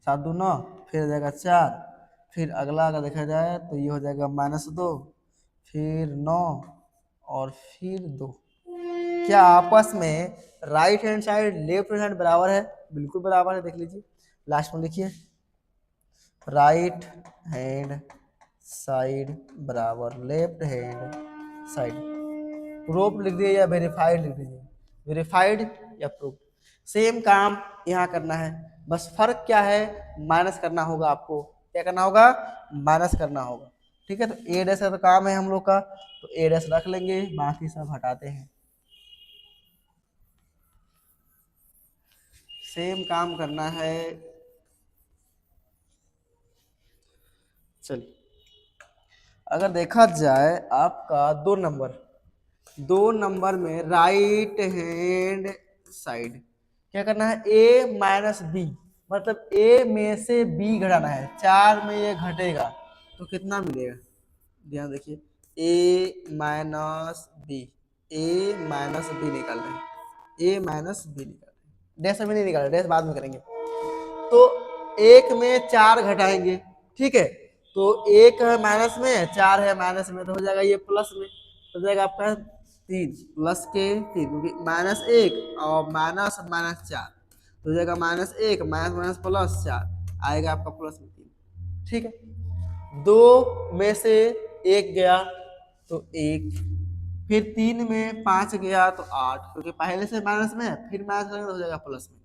7 2 9, फिर आ जाएगा 4, फिर अगला अगर देखा जाए तो ये हो जाएगा -2, फिर 9 और फिर 2। क्या आपस में right hand side left hand side बराबर है? बिल्कुल बराबर है, देख लीजिए लास्ट में लिखिए राइट हैंड साइड बराबर लेफ्ट हैंड साइड। प्रूफ लिख दीजिए या वेरीफाइड लिख दीजिए, वेरीफाइड या प्रूफ, सेम काम यहाँ करना है। बस फर्क क्या है? माइनस करना होगा आपको। क्या करना होगा? माइनस करना होगा। ठीक है, तो ए डैश का तो काम है हम लोग का, तो ए डैश रख लेंगे, बाकी सब हटाते हैं। सेम काम करना है। चलिए, अगर देखा जाए आपका 2 नंबर में राइट हैंड साइड क्या करना है? a माइनस बी, मतलब a में से b घटाना है। 4 में ये घटेगा तो कितना मिलेगा? ध्यान देखिए, a minus B, a minus B निकाल रहे हैं, a माइनस बी निकाल रहे हैं, डैश अभी नहीं निकाल रहे, डैश बाद में करेंगे। तो 1 में 4 घटाएंगे, ठीक है, तो 1 है माइनस में, 4 है माइनस में, तो हो जाएगा ये प्लस में, हो जाएगा आपका 3 प्लस के 3, क्योंकि -1 और माइनस -4 तो हो जाएगा -1 माइनस प्लस 4 आएगा आपका प्लस में 3। ठीक है, 2 में से 1 गया तो 1, फिर 3 में 5 गया तो 8, क्योंकि पहले से माइनस में है, फिर माइनस करेंगे तो हो जाएगा प्लस में।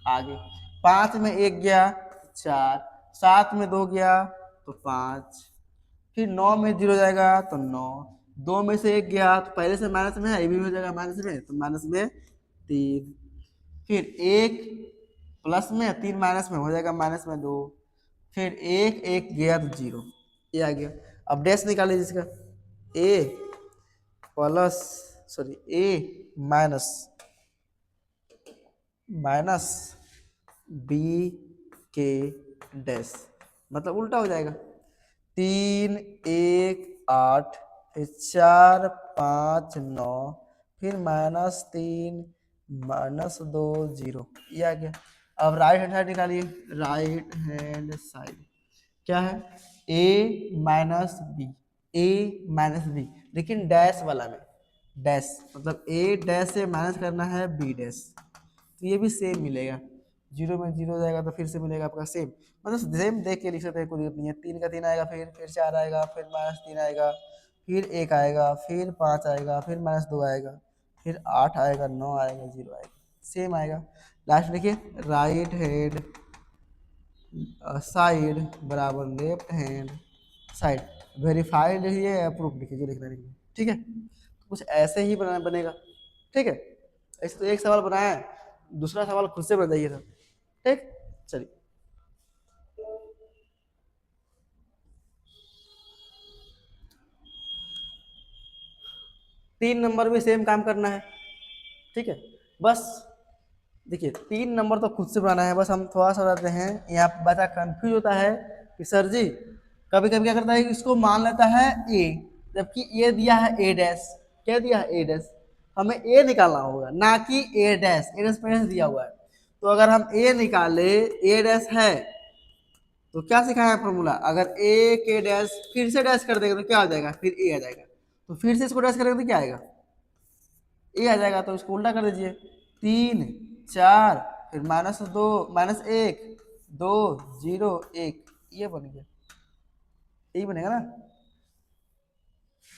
आगे 5 में 1 गया 4, 7 में 2 गया तो 5, फिर 9 में 0 जाएगा तो 9, 2 में से 1 गया तो पहले से माइनस में है, ये भी हो जाएगा माइनस में, तो माइनस में 3, फिर 1 प्लस में 3 माइनस में हो जाएगा माइनस में 2, फिर 1 1 गया तो 0, ये आ गया। अब डैश निकालिए जिसका ए प्लस सॉरी ए माइनस माइनस बी के डैश, मतलब उल्टा हो जाएगा। 3 1 8 फिर 4 5 9 फिर -3 -2 0, ये आ गया। अब राइट हैंड साइड निकालिए, राइट हैंड साइड क्या है a minus B, A minus B, लेकिन डैश वाला में, डैश मतलब a डैश से माइनस करना है b डैश, तो ये भी सेम मिलेगा। 0 में 0 जाएगा तो फिर से मिलेगा आपका सेम, मतलब सेम देख के लिख सकते हैं, कोई दिक्कत नहीं है। 3 का 3 आएगा, फिर 4 आएगा, फिर -3 आएगा, फिर 1 आएगा, फिर 5 आएगा, फिर -2 आएगा, फिर 8 आएगा, 9 आएगा, 0 आएगा, सेम आएगा। लास्ट देखिए राइट हैंड साइड बराबर लेफ्ट हैंड साइड, वेरीफाइड लिखिए, अप्रूव लिखिए, जो लिखना लिखिए, ठीक है। तो कुछ ऐसे ही बनेगा, ठीक है। ऐसे तो एक सवाल बनाया है, दूसरा सवाल खुद से बताइए था, ठीक। चलिए तीन नंबर में सेम काम करना है, ठीक है। बस देखिए 3 नंबर तो खुद से बनाना है, बस हम थोड़ा सा रहते हैं यहाँ पे बच्चा कंफ्यूज होता है कि सर जी कभी कभी क्या करता है, इसको मान लेता है ए, जबकि ये दिया है ए डैश, क्या दिया है ए डैश, हमें ए निकालना होगा ना कि ए डैश, ए डैश पहले से दिया हुआ है। तो अगर हम ए निकाले, ए डैश है तो क्या सिखाया है फॉर्मूला, अगर ए के डैश फिर से डैश कर देगा तो क्या आ जाएगा, फिर ए आ जाएगा, तो फिर से इसको डैश करेंगे तो क्या आएगा, ए आ जाएगा। तो इसको उल्टा कर दीजिए, 3 4 फिर -2 -1 2 0 1, ये बन गया, यही बनेगा ना।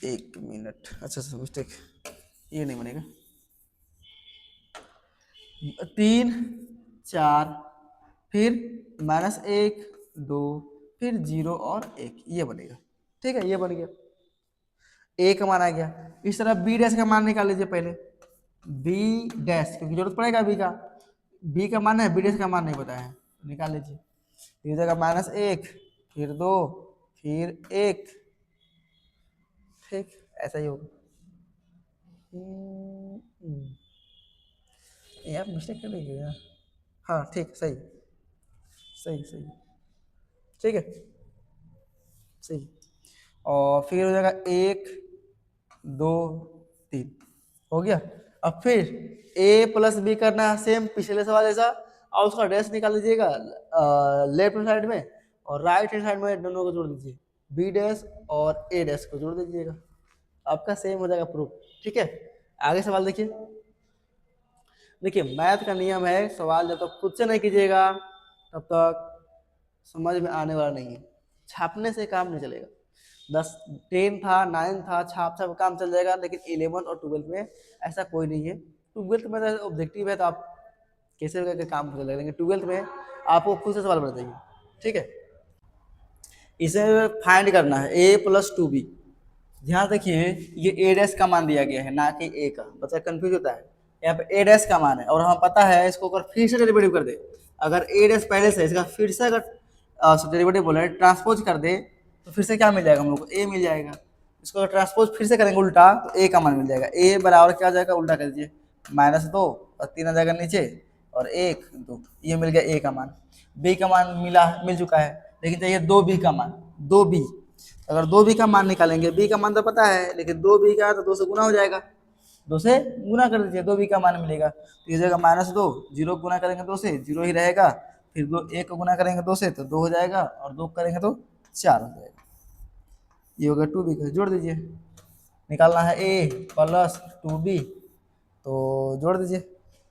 1 मिनट, अच्छा मिस्टेक, ये नहीं बनेगा। 3 4 फिर -1 2 फिर 0 और 1, ये बनेगा, ठीक है, ये बन गया। ए का मान आ गया। इस तरह बी डैश का मान निकाल लीजिए पहले, बी डैश, क्योंकि जरूरत पड़ेगा बी का, बी का मान है, बी डैश का मान नहीं पता है, निकाल लीजिए। ये जगह -1 फिर 2 फिर 1, ठीक, ऐसा ही होगा। यार मिस्टेक कर लीजिए यार, हाँ ठीक, सही सही सही, ठीक है सही। और फिर हो जाएगा 1 2 3, हो गया। अब फिर a प्लस बी करना है, सेम पिछले सवाल जैसा, और उसका डैश निकाल लीजिएगा लेफ्ट हैंड साइड में, और राइट हैंड साइड में दोनों को जोड़ दीजिए, बी डैश और ए डैश को जोड़ दीजिएगा, आपका सेम हो जाएगा प्रूफ, ठीक है। आगे सवाल देखिए। देखिए मैथ का नियम है, सवाल जब तक खुद से नहीं कीजिएगा तब तक समझ में आने वाला नहीं है, छापने से काम नहीं चलेगा। 10 10 था 9 था, छाप छाप काम चल जाएगा, लेकिन 11 और 12 में ऐसा कोई नहीं है। 12 में तो ऑब्जेक्टिव है, तो आप कैसे करके काम चलेगा, लेकिन 12 में आपको खुद से सवाल बताइए, ठीक है। इसे फाइंड करना है a प्लस 2b, ध्यान देखिए ये ए डैश का मान दिया गया है ना कि ए का, बच्चा कंफ्यूज होता है। यहाँ पे ए डैश का मान है और हमें पता है इसको अगर फिर से डेरिवेटिव कर दे, अगर ए डैश पहले से इसका फिर से अगर डेरिवेटिव बोले ट्रांसपोज कर दे, तो फिर से क्या मिल जाएगा हम लोग को, ए मिल जाएगा। इसको अगर ट्रांसपोज फिर से करेंगे उल्टा, तो ए का मान मिल जाएगा, ए बराबर क्या आ जाएगा, उल्टा कर दीजिए, -2 और 3 आ जाएगा नीचे, और 1 2, ये मिल गया ए का मान। बी का मान मिल चुका है, लेकिन चाहिए 2b का मान, 2b, अगर 2b का मान निकालेंगे, b का मान तो पता है, लेकिन 2b का तो 2 से गुना हो जाएगा, 2 से गुना कर दीजिए, 2b का मान मिलेगा, तो ये जाएगा -2, 0 गुना करेंगे 2 से 0 ही रहेगा, फिर 1 को गुना करेंगे 2 से तो 2 हो जाएगा, और 2 करेंगे तो 4 हो जाएगा, ये होगा 2b का, जोड़ दीजिए। निकालना है a प्लस 2b, तो जोड़ दीजिए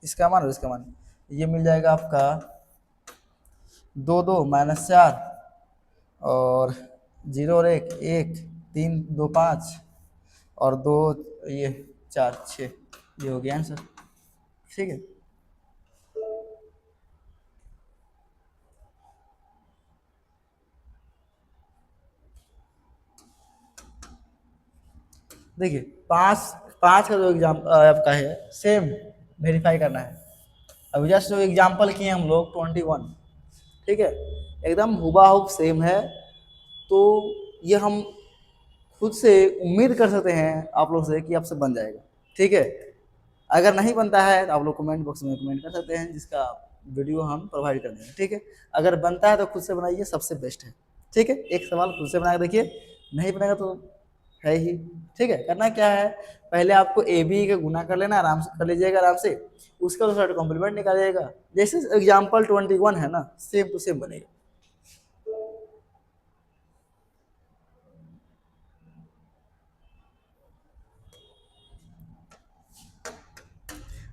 इसका मान और इसका मान, ये मिल जाएगा आपका 2 2 -4 और 0 और 1 1 3 2 5 और 2 ये 4 6, ये हो गया आंसर, ठीक है। देखिए 5 5 का जो एग्जाम आपका है सेम वेरीफाई करना है, अभी जस्ट जो एग्जाम्पल किए हम लोग 21, ठीक है, एकदम हुबहू सेम है। तो ये हम खुद से उम्मीद कर सकते हैं आप लोग से कि आपसे बन जाएगा, ठीक है। अगर नहीं बनता है तो आप लोग कमेंट बॉक्स में कमेंट कर सकते हैं, जिसका वीडियो हम प्रोवाइड कर देंगे, ठीक है। अगर बनता है तो खुद से बनाइए, सबसे बेस्ट है, ठीक है। एक सवाल खुद से बना के देखिए, नहीं बनेगा तो है ही, ठीक है। करना क्या है, पहले आपको ए बी का गुना कर लेना, आराम से कर लीजिएगा आराम से, उसका दूसरा कॉम्प्लीमेंट निकालिएगा। जैसे एग्जाम्पल 21 है ना, सेम टू सेम बनेगा।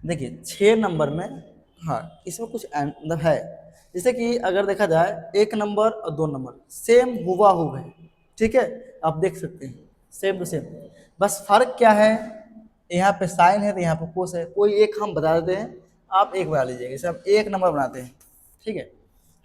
देखिए 6 नंबर में, हाँ इसमें कुछ मतलब है, जैसे कि अगर देखा जाए एक नंबर और 2 नंबर सेम हुबहू है, ठीक है, आप देख सकते हैं सेम टू सेम। बस फर्क क्या है, यहाँ पे साइन है तो यहाँ पे कोस है, कोई एक हम बता देते हैं, आप एक बना लीजिएगा। जैसे हम एक नंबर बनाते हैं, ठीक है,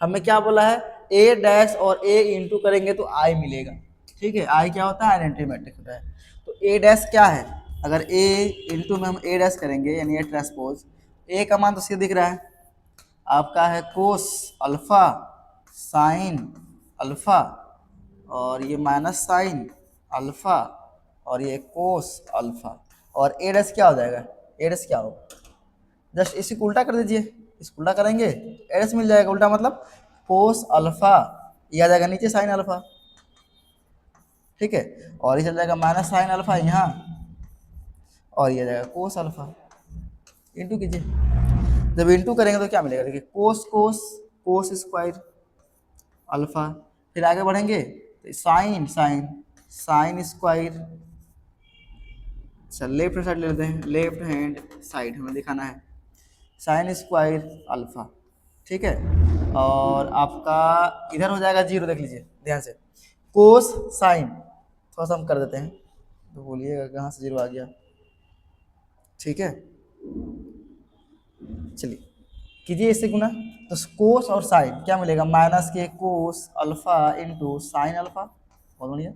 हमें क्या बोला है, ए डैश और ए इंटू करेंगे तो आई मिलेगा, ठीक है। आई क्या होता है, आइडेंटिटी मैट्रिक्स होता है। तो ए डैश क्या है, अगर ए इंटू में हम ए डैश करेंगे यानी ए ट्रांसपोज, ए का मान तो सीधा दिख रहा है आपका है कोस अल्फा साइन अल्फा, और ये माइनस साइन अल्फा, और ये कोस अल्फा, और ए डैश क्या हो जाएगा, ए डैश क्या होगा, जस्ट इसी को उल्टा कर दीजिए, इसको उल्टा करेंगे ए डैश मिल जाएगा, उल्टा मतलब कोस अल्फा, ये आ जाएगा नीचे साइन अल्फा, ठीक है, और ये चल जाएगा माइनस साइन अल्फा यहाँ, और ये जाएगा कोस अल्फा। इंटू कीजिए, जब इंटू करेंगे तो क्या मिलेगा, देखिए कोस कोस कोस स्क्वायर अल्फा, फिर आगे बढ़ेंगे तो साइन साइन साइन स्क्वायर, चल लेफ्ट साइड ले लेते हैं, लेफ्ट हैंड साइड हमें दिखाना है, साइन स्क्वायर अल्फा, ठीक है। और आपका इधर हो जाएगा जीरो, देख लीजिए ध्यान से, कोस साइन, थोड़ा सा हम कर देते हैं तो बोलिएगा कहाँ से जीरो आ गया, ठीक है। चलिए कीजिए इससे गुना, तो कोस और साइन क्या मिलेगा, माइनस के cos alpha into sine alpha, बहुत बढ़िया।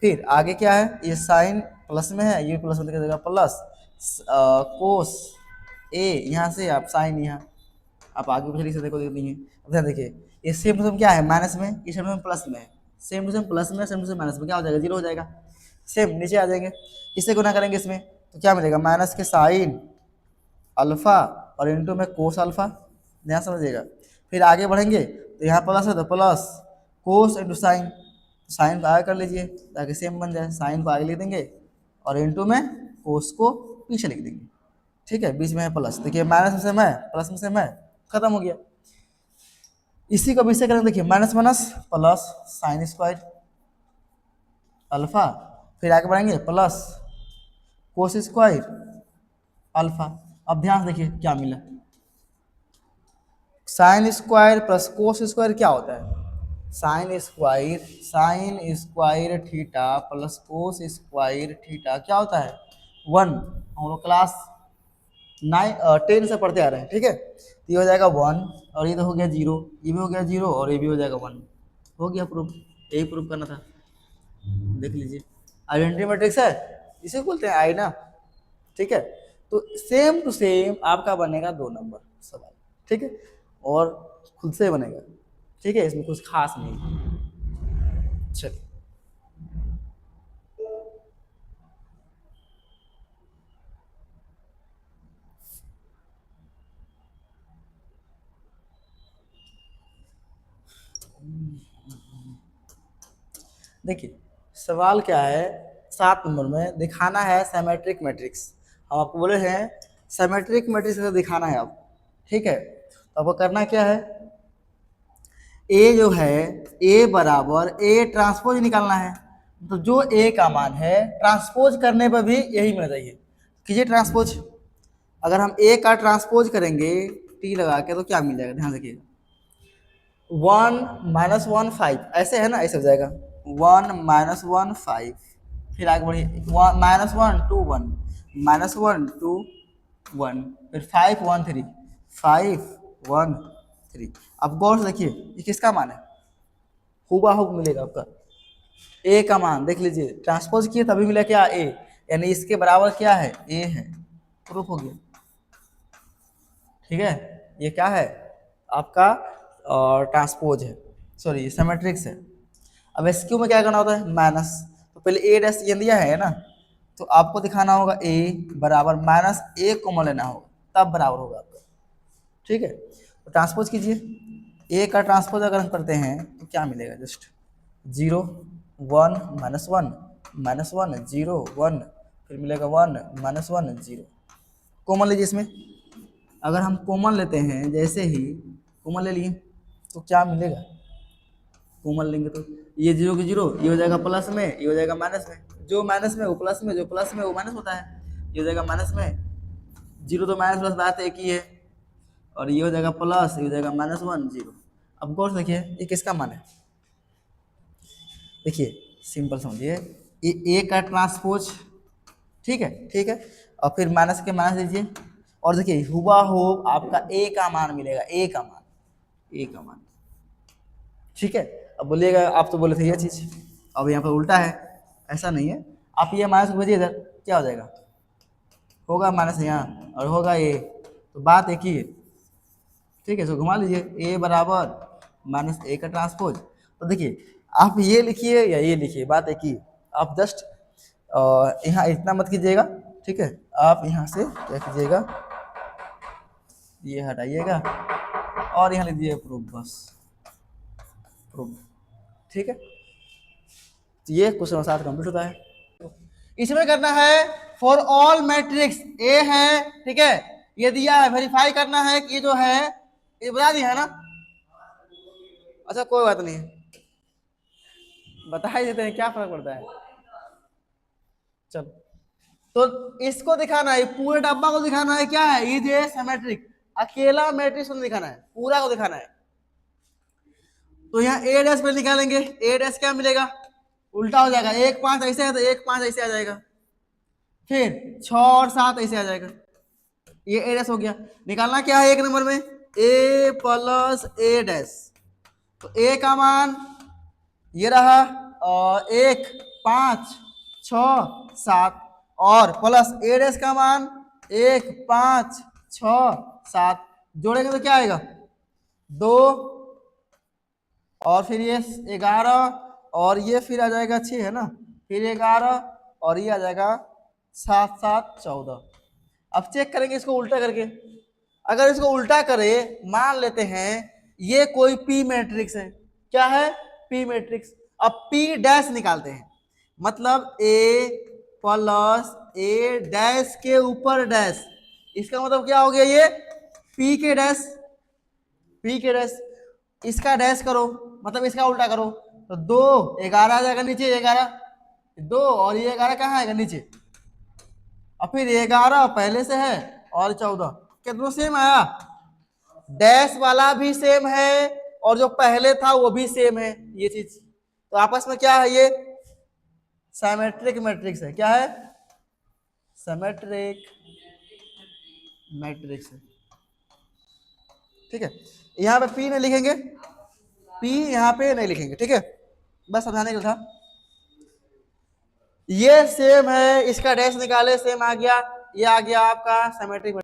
फिर आगे क्या है, ये साइन प्लस में है, ये प्लस में दिखाई देगा प्लस कोस ए, यहाँ से आप साइन यहाँ, आप आगे पिछले से देखो देखती हैं, अब ध्यान देखिए, ये सेम टू सेम क्या है माइनस में, ये सेम टू सेम प्लस में है, सेम टू सेम प्लस में, सेम टू सेम माइनस में, क्या हो जाएगा जीरो हो जाएगा, सेम नीचे आ जाएंगे, इससे गुना करेंगे इसमें तो क्या मिलेगा, माइनस के साइन अल्फा और इंटू में कोस अल्फा, ध्यान समझिएगा। फिर आगे बढ़ेंगे तो यहाँ प्लस है तो plus cos into sine, sine को आगे कर लीजिए ताकि सेम बन जाए, साइन को आगे लिख देंगे और इंटू में कोस को पीछे लिख देंगे, ठीक है। बीच में है प्लस, देखिए माइनस में सेम है प्लस में सेम है, खत्म हो गया। इसी को बीच से करेंगे, देखिए minus minus plus sine square alpha, फिर आगे बढ़ेंगे प्लस कोस स्क्वायर अल्फा। अब ध्यान देखिए क्या मिला, sine square plus cos square क्या होता है, sine square theta plus cos square theta क्या होता है 1, हम लोग क्लास 10 से पढ़ते आ रहे हैं, ठीक है। तो ये हो जाएगा 1 और ये तो हो गया 0, ये भी हो गया 0 और ये भी हो जाएगा 1, हो गया प्रूफ, यही प्रूफ करना था, देख लीजिए आइडेंटिटी मैट्रिक्स है, इसे बोलते हैं आई ना, ठीक है। तो सेम टू सेम आपका बनेगा 2 नंबर सवाल, ठीक है, और खुद से बनेगा, ठीक है, इसमें कुछ खास नहीं। चलिए देखिए सवाल क्या है, 7 नंबर में दिखाना है सिमेट्रिक मैट्रिक्स, हम आपको बोले हैं सिमेट्रिक मैट्रिक्स का दिखाना है आप, ठीक है। तो आपको करना क्या है, ए जो है ए बराबर ए ट्रांसपोज निकालना है, तो जो ए का मान है ट्रांसपोज करने पर भी यही मिलना चाहिए, कीजिए ट्रांसपोज। अगर हम ए का ट्रांसपोज करेंगे टी लगा के तो क्या मिल जाएगा, ध्यान रखिएगा 1 - 1 5, ऐसे है ना, ऐसे हो जाएगा 1 - 1 5, फिर आगे बढ़िए -1 2 1 -1 2 1, फिर 5 1 3 5 1 3। अब गौर से देखिए ये किसका मान है, हुबहू मिलेगा आपका ए का मान, देख लीजिए ट्रांसपोज किए तभी मिला क्या ए, यानी इसके बराबर क्या है ए है, प्रूफ हो गया, ठीक है। ये क्या है आपका ट्रांसपोज है, सॉरी ये सिमेट्रिक्स है। अब एसक्यू में क्या करना होता है माइनस, तो पहले ए डैश ये दिया है ना, तो आपको दिखाना होगा ए बराबर माइनस ए कॉमन लेना होगा, तब बराबर होगा आपका, ठीक है। तो ट्रांसपोज कीजिए, ए का ट्रांसपोज अगर हम करते हैं तो क्या मिलेगा, जस्ट 0 1 -1 -1 0 1, फिर मिलेगा 1 -1 0। कॉमन लीजिए इसमें, अगर हम कॉमन लेते हैं, जैसे ही कॉमन ले लिए तो क्या मिलेगा, कॉमन लेंगे तो ये 0 की 0, ये हो जाएगा प्लस में, ये हो जाएगा माइनस में, जो माइनस में वो प्लस में, जो प्लस में वो माइनस होता है, ये हो जाएगा माइनस में, 0 तो माइनस प्लस बात एक ही है, और ये हो जाएगा प्लस, ये हो जाएगा -1 0। अब गौर से देखिए ये किसका मान है, देखिए सिंपल समझिए, ये ए का ट्रांसपोज, ठीक है, ठीक है, और फिर माइनस के माइनस दीजिए, और देखिए हुआ हो आपका ए का मान मिलेगा, ए का मान, ए का मान, ठीक है। अब बोलिएगा आप तो बोले थे ये चीज, अब यहाँ पर उल्टा है, ऐसा नहीं है, आप ये माइनस को भेजिए इधर, क्या हो जाएगा, होगा माइनस यहाँ और होगा ये, तो बात एक ही है, ठीक है। इसको घुमा लीजिए, ए बराबर माइनस ए का ट्रांसपोज, तो देखिए आप ये लिखिए या ये लिखिए, बात एक ही है, आप जस्ट यहाँ इतना मत कीजिएगा, ठीक है, आप यहाँ से क्या कीजिएगा, ये हटाइएगा और यहाँ लिखिए प्रूफ, बस प्रूफ, ठीक है। तो ये क्वेश्चन 7 कंप्लीट होता है। इसमें करना है फॉर ऑल मैट्रिक्स ए है, ठीक है, ये दिया है, वेरीफाई करना है कि ये जो है ये बता दिया है ना, अच्छा कोई बात नहीं, बता ही देते हैं, क्या फर्क पड़ता है, चलो। तो इसको दिखाना है, पूरे डब्बा को दिखाना है क्या है, ये जो सिमेट्रिक, अकेला मैट्रिक्स को दिखाना है, पूरा को दिखाना है। तो यहाँ ए डैश पर निकालेंगे, ए डैश क्या मिलेगा, उल्टा हो जाएगा, 1 5 ऐसे है तो 1 5 ऐसे आ जाएगा, फिर 6 और 7 ऐसे आ जाएगा, ये ए डैश हो गया। निकालना क्या है एक नंबर में, ए प्लस ए डैश, तो ए का मान ये रहा, और 1 5 6 7, और प्लस ए डैश का मान 1 5 6 7, जोड़ेंगे तो क्या आएगा 2, और फिर ये 11, और ये फिर आ जाएगा 6 है ना, फिर 11, और ये आ जाएगा 7 7 14। अब चेक करेंगे इसको उल्टा करके, अगर इसको उल्टा करें, मान लेते हैं ये कोई पी मैट्रिक्स है, क्या है पी मैट्रिक्स, अब पी डैश निकालते हैं, मतलब ए प्लस ए डैश के ऊपर डैश, इसका मतलब क्या हो गया, ये पी के डैश, पी के डैश, इसका डैश करो मतलब इसका उल्टा करो, तो 2 11 आ जाएगा नीचे, 11 2, और ये 11 कहाँ आएगा नीचे, और फिर 11 पहले से है और 14, कितना सेम आया, डैश वाला भी सेम है और जो पहले था वो भी सेम है, ये चीज, तो आपस में क्या है, ये सिमेट्रिक मैट्रिक्स है, क्या है सिमेट्रिक मैट्रिक्स है, ठीक है। यहाँ पे पी नहीं लिखेंगे, पी यहाँ पे नहीं लिखेंगे, ठीक है, बस समझाने के लिए था। ये सेम है, इसका डैश निकाले सेम आ गया, ये आ गया आपका सिमेट्रिक।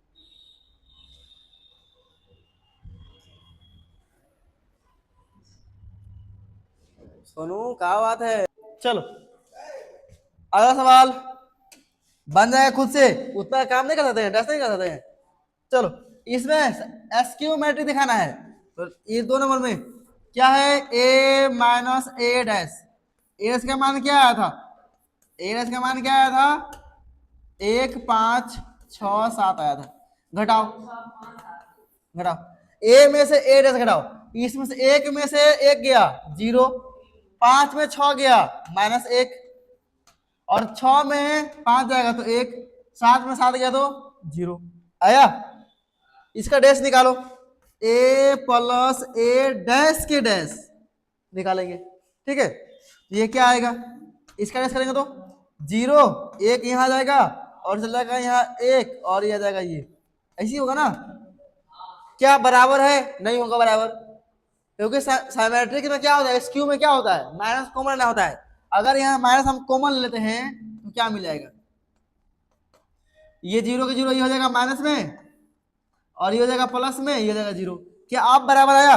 सोनू क्या बात है, चलो अगला सवाल बन जाएगा खुद से, उतना काम नहीं कर सकते हैं, डैश नहीं कर सकते हैं। चलो इसमें एसक्यू मैट्रिक्स दिखाना है, तो ये 2 नंबर में क्या है, ए माइनस ए डैश, ए डैश का मान क्या आया था, ए डैश का मान क्या आया था 1 5 6 7 आया था, घटाओ घटाओ, ए में से ए डैश घटाओ, इसमें से 1 में से 1 गया 0, 5 में 6 गया -1, और 6 में 5 जाएगा तो 1, 7 में 7 गया तो 0 आया। इसका डैश निकालो, ए प्लस ए डैश के डैश निकालेंगे, ठीक है, ये क्या आएगा, इसका डैश करेंगे तो 0, 1 यहाँ आ जाएगा और चल जाएगा यहाँ 1, और ये आ जाएगा, ये ऐसी होगा ना, क्या बराबर है, नहीं होगा बराबर, क्योंकि सिमेट्रिक में क्या होता है, एसक्यू में क्या होता है माइनस कॉमन लेना होता है, अगर यहाँ माइनस हम कॉमन लेते हैं तो क्या मिल जाएगा, ये 0 के 0 ये हो जाएगा माइनस में, और ये हो जाएगा प्लस में, ये हो जाएगा 0। क्या आप बराबर आया?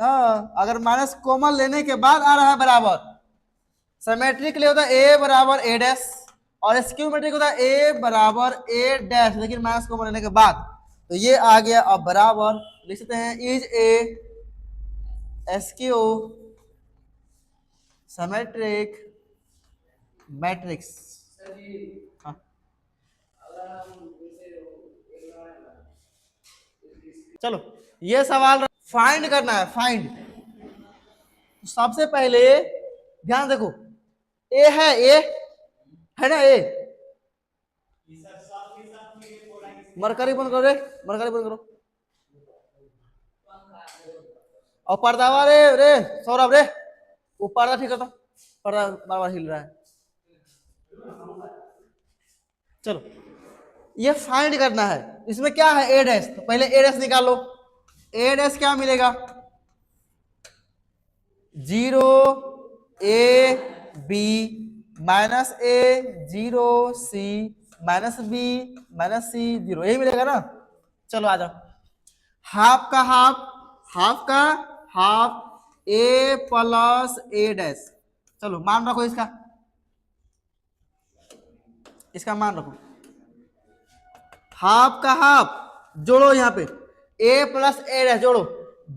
हाँ, अगर माइनस कॉमन लेने के बाद आ रहा है बराबर, सिमेट्रिक ले होता है ए बराबर ए डैश, और स्क्यूमेट्रिक होता है ए बराबर ए डैश, लेकिन माइनस कॉमन लेने के बाद। तो ये आ गया। अब बराबर लिख सकते हैं is a SQ symmetric matrix. हाँ। चलो ये सवाल फाइंड करना है, फाइंड। सबसे पहले ध्यान देखो, ए है ना, ए मरकरी बंद करो रे, मरकरी बंद करो। और पर्दा रे रे सौरभ रे, वो पर्दा ठीक करता, पर्दा बार बार हिल रहा है। चलो ये फाइंड करना है। इसमें क्या है ए डैश, तो पहले ए डैश निकालो। ए डैश क्या मिलेगा? 0 A B minus A 0 C minus B minus C 0, यही मिलेगा ना। चलो आ जाओ, हाफ का हाफ, हाफ का half, A plus A dash. चलो मान रखो इसका, इसका मान रखो, हाफ का हाफ जोड़ो, यहाँ पे ए प्लस ए डैश जोड़ो,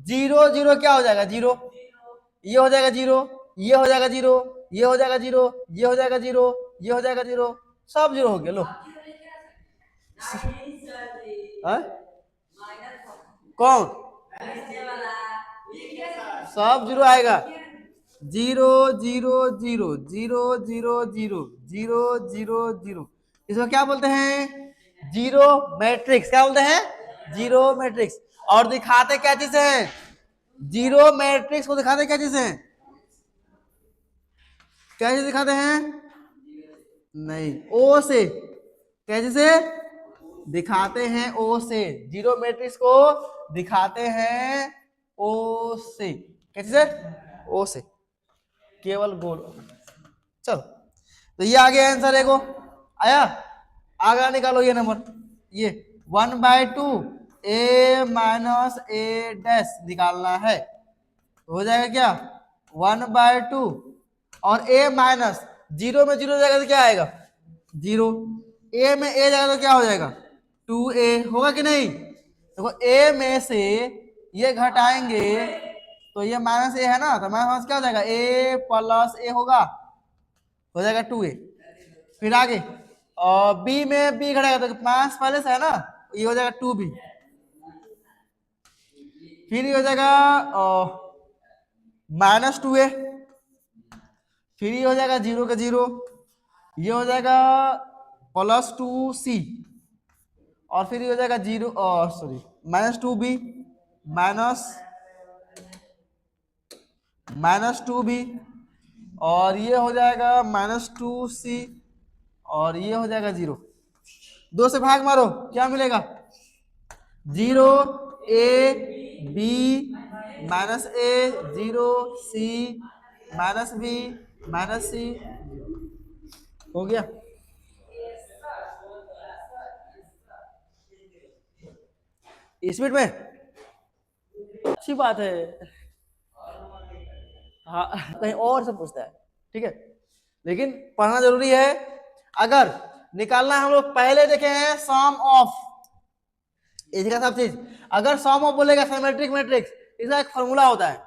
0 0 क्या हो जाएगा 0, ये हो जाएगा 0, ये हो जाएगा 0, ये हो जाएगा 0, ये हो जाएगा 0, ये हो जाएगा 0, सब 0 हो गया। लो हाँ? कौन सब 0 आएगा, 0 0 0 0 0 0 0 0 0। इसको क्या बोलते हैं? Zero matrix. क्या बोलते हैं? Zero matrix. और दिखाते क्या चीज है? जीरो मैट्रिक्स को दिखाते क्या चीज है? क्या चीज दिखाते हैं? नहीं, ओ से। कैसे से दिखाते हैं? ओ से। जीरो मैट्रिक्स को दिखाते हैं ओ से। कैसे से? ओ से। केवल गोल। चलो तो ये आ गया आंसर, एगो आया। आगे निकालो ये नंबर, ये 1/2 ए माइनस ए डैश निकालना है। हो जाएगा क्या? 1/2 और ए माइनस 0 में 0 जाएगा तो क्या आएगा? 0। ए में ए जाएगा तो क्या हो जाएगा? 2a होगा कि नहीं? देखो ए में से ये घटाएंगे तो ये माइनस ए है ना, तो माइनस क्या हो जाएगा? ए प्लस ए होगा, हो जाएगा 2a। फिर आगे और बी में बी घटाएगा तो माइनस पहले से है ना, ये हो जाएगा 2b। फिर ये हो जाएगा माइनस 2a, फिर ये हो जाएगा 0 का 0, ये हो जाएगा प्लस 2c, और फिर ये हो जाएगा 0 sorry minus 2b minus 2b, और ये हो जाएगा माइनस 2c, और ये हो जाएगा 0। 2 से भाग मारो, क्या मिलेगा? 0 a b minus a 0 c minus b minus c, हो गया। स्पीड में अच्छी बात है। हाँ कहीं और से पूछता है, ठीक है, लेकिन पढ़ना जरूरी है। अगर निकालना हम लोग पहले देखे हैं सम ऑफ, इसका सब चीज। अगर सम ऑफ बोलेगा सिमेट्रिक मैट्रिक्स, इसका एक फॉर्मूला होता है,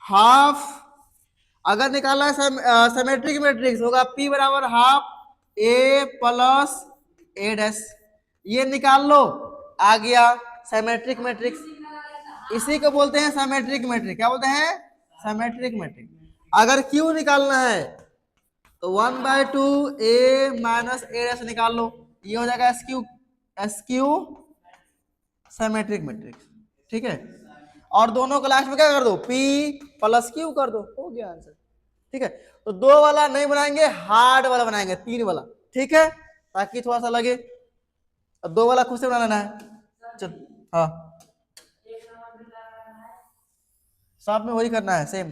हाफ। अगर निकालना है सिमेट्रिक मैट्रिक्स होगा P बराबर half A plus A dash. ये निकाल लो, आ गया सिमेट्रिक मैट्रिक्स। इसी को बोलते हैं सिमेट्रिक मैट्रिक्स। क्या बोलते हैं? Symmetric matrix. अगर Q निकालना है तो 1/2 A माइनस ए डैश निकाल लो, ये हो जाएगा एस क्यू सिमेट्रिक मैट्रिक्स, ठीक है। और दोनों को लास्ट में क्या कर दो? P प्लस Q कर दो, हो गया आंसर, ठीक है। तो 2 वाला नहीं बनाएंगे, हार्ड वाला बनाएंगे, 3 वाला, ठीक है, ताकि थोड़ा सा लगे। 2 वाला खुद से बना लेना है। चल हाँ, सब में वही करना है, सेम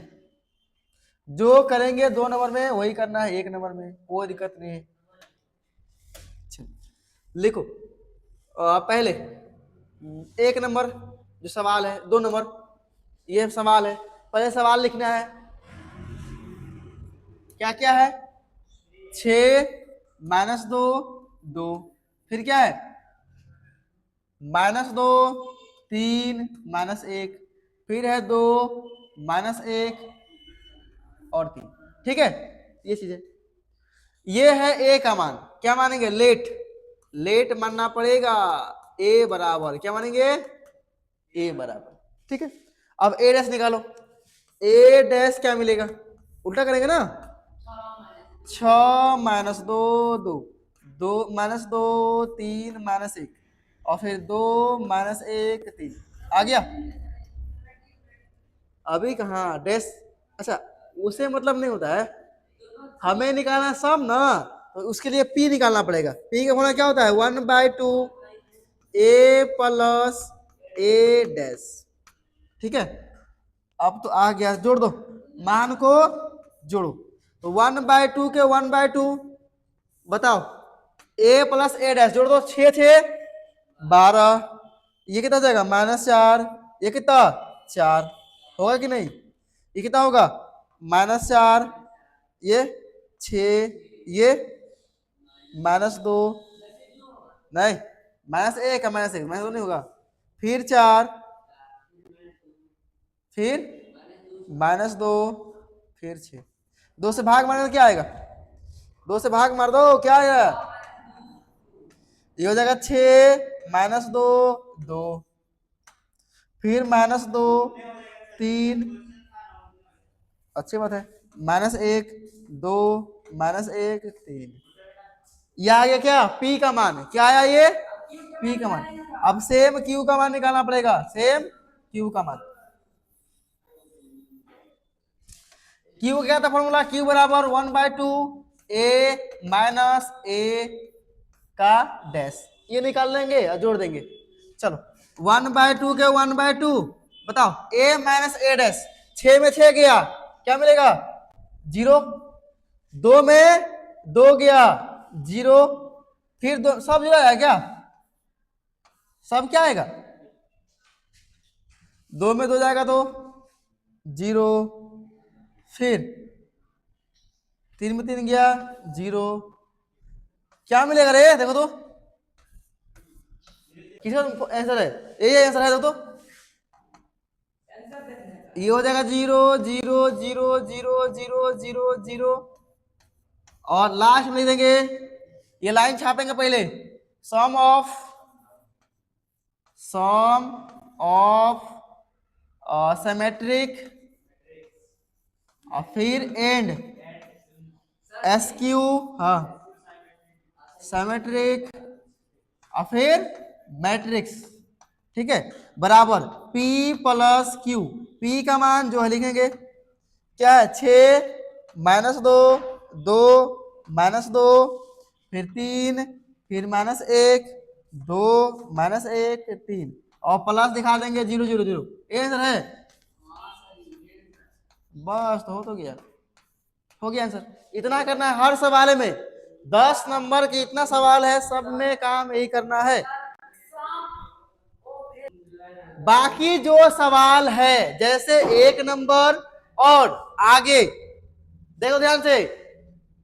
जो करेंगे 2 नंबर में वही करना है 1 नंबर में, कोई दिक्कत नहीं है। लिखो पहले 1 नंबर जो सवाल है, 2 नंबर ये सवाल है। पहले सवाल लिखना है, क्या क्या है, 6 -2 2, फिर क्या है -2 3 -1, फिर है 2 -1 और 3। ठीक है, ये चीज है। ये है ए का मान, क्या मानेंगे, लेट, लेट मानना पड़ेगा। ए बराबर क्या मानेंगे, ए बराबर। ठीक है, अब ए डैश निकालो। ए डैश क्या मिलेगा, उल्टा करेंगे ना, 6 -2 2, 2 -2 3 -1 और फिर 2 -1 3 आ गया। अभी कहाँ डैश, अच्छा उसे मतलब नहीं होता है, हमें निकालना सम ना, तो उसके लिए पी निकालना पड़ेगा। पी का होना क्या होता है, 1/2 ए प्लस ए डैश। ठीक है, अब तो आ गया, जोड़ दो, मान को जोड़ो, तो 1/2 के 1/2 बताओ, ए प्लस ए डैश जोड़ दो, 6 6 12, ये कितना जाएगा -4, ये कितना 4 होगा कि नहीं, ये कितना होगा -4, ये 6, ये -2 नहीं, -1 का -1 -2 नहीं होगा, फिर 4, फिर -2, फिर 6, 2 से भाग मारने क्या आएगा, 2 से भाग मार दो, क्या आएगा, ये हो जाएगा 6 -2 2, फिर -2 3, अच्छी बात है, -1 2 -1 3, यह आ गया क्या, पी का मान, क्या आया ये, पी का मान। अब सेम क्यू का मान निकालना पड़ेगा, सेम क्यू का मान। क्यू क्या था फॉर्मूला, क्यू बराबर 1/2 ए माइनस ए का डैश, ये निकाल लेंगे और जोड़ देंगे। चलो 1/2 के 1/2 बताओ, ए माइनस ए डैश, 6 में 6 गया, क्या मिलेगा 0, 2 में 2 गया 0, फिर 2 सब 0 आएगा क्या, सब क्या आएगा, 2 में 2 जाएगा तो 0, फिर 3 में 3 गया 0, क्या मिलेगा रे, देखो तो किसका आंसर है, ये आंसर है, देखो तो ये हो जाएगा 0 0 0 0 0 0 0 और लास्ट में लिख देंगे, ये लाइन छापेंगे पहले, सम ऑफ सिमेट्रिक और फिर एंड SQ, हाँ सिमेट्रिक और फिर मैट्रिक्स। ठीक है, बराबर P प्लस Q, P का मान जो है लिखेंगे क्या है, 6 -2 2 -2 फिर 3 फिर -1 2 -1 3 और प्लस दिखा देंगे 0 0 0, ये आंसर है, बस तो गया, हो गया आंसर। इतना करना है हर सवाल में, 10 नंबर की इतना सवाल है, सब में काम यही करना है। बाकी जो सवाल है जैसे 1 नंबर और आगे देखो ध्यान से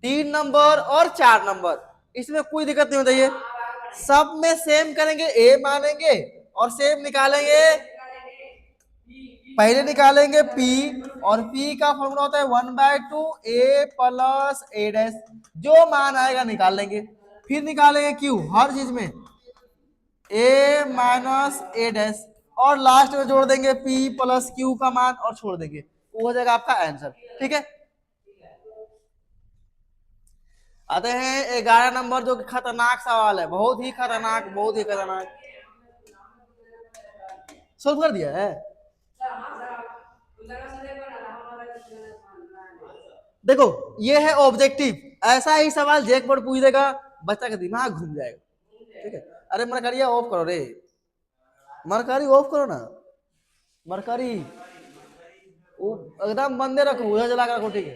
3 नंबर और 4 नंबर, इसमें कोई दिक्कत नहीं होती है, सब में सेम करेंगे, ए मानेंगे और सेम निकालेंगे, पहले निकालेंगे P और P का फॉर्मूला होता है 1/2 ए प्लस ए डैश, जो मान आएगा निकाल लेंगे, फिर निकालेंगे Q हर चीज में ए माइनस ए डैश और लास्ट में जोड़ देंगे P प्लस Q का मान और छोड़ देंगे, वो हो जाएगा आपका आंसर। ठीक है, आते हैं 11 नंबर जो कि खतरनाक सवाल है, बहुत ही खतरनाक, बहुत ही खतरनाक। सोल्व कर दिया है, देखो ये है ऑब्जेक्टिव, ऐसा ही सवाल जेक पर पूछ देगा, बच्चा का दिमाग घूम जाएगा। ठीक है, अरे मरकरी ऑफ करो रे, मरकरी ऑफ करो ना, मरकरी एकदम बंदे रखो, उधर जला कर रखो। ठीक है,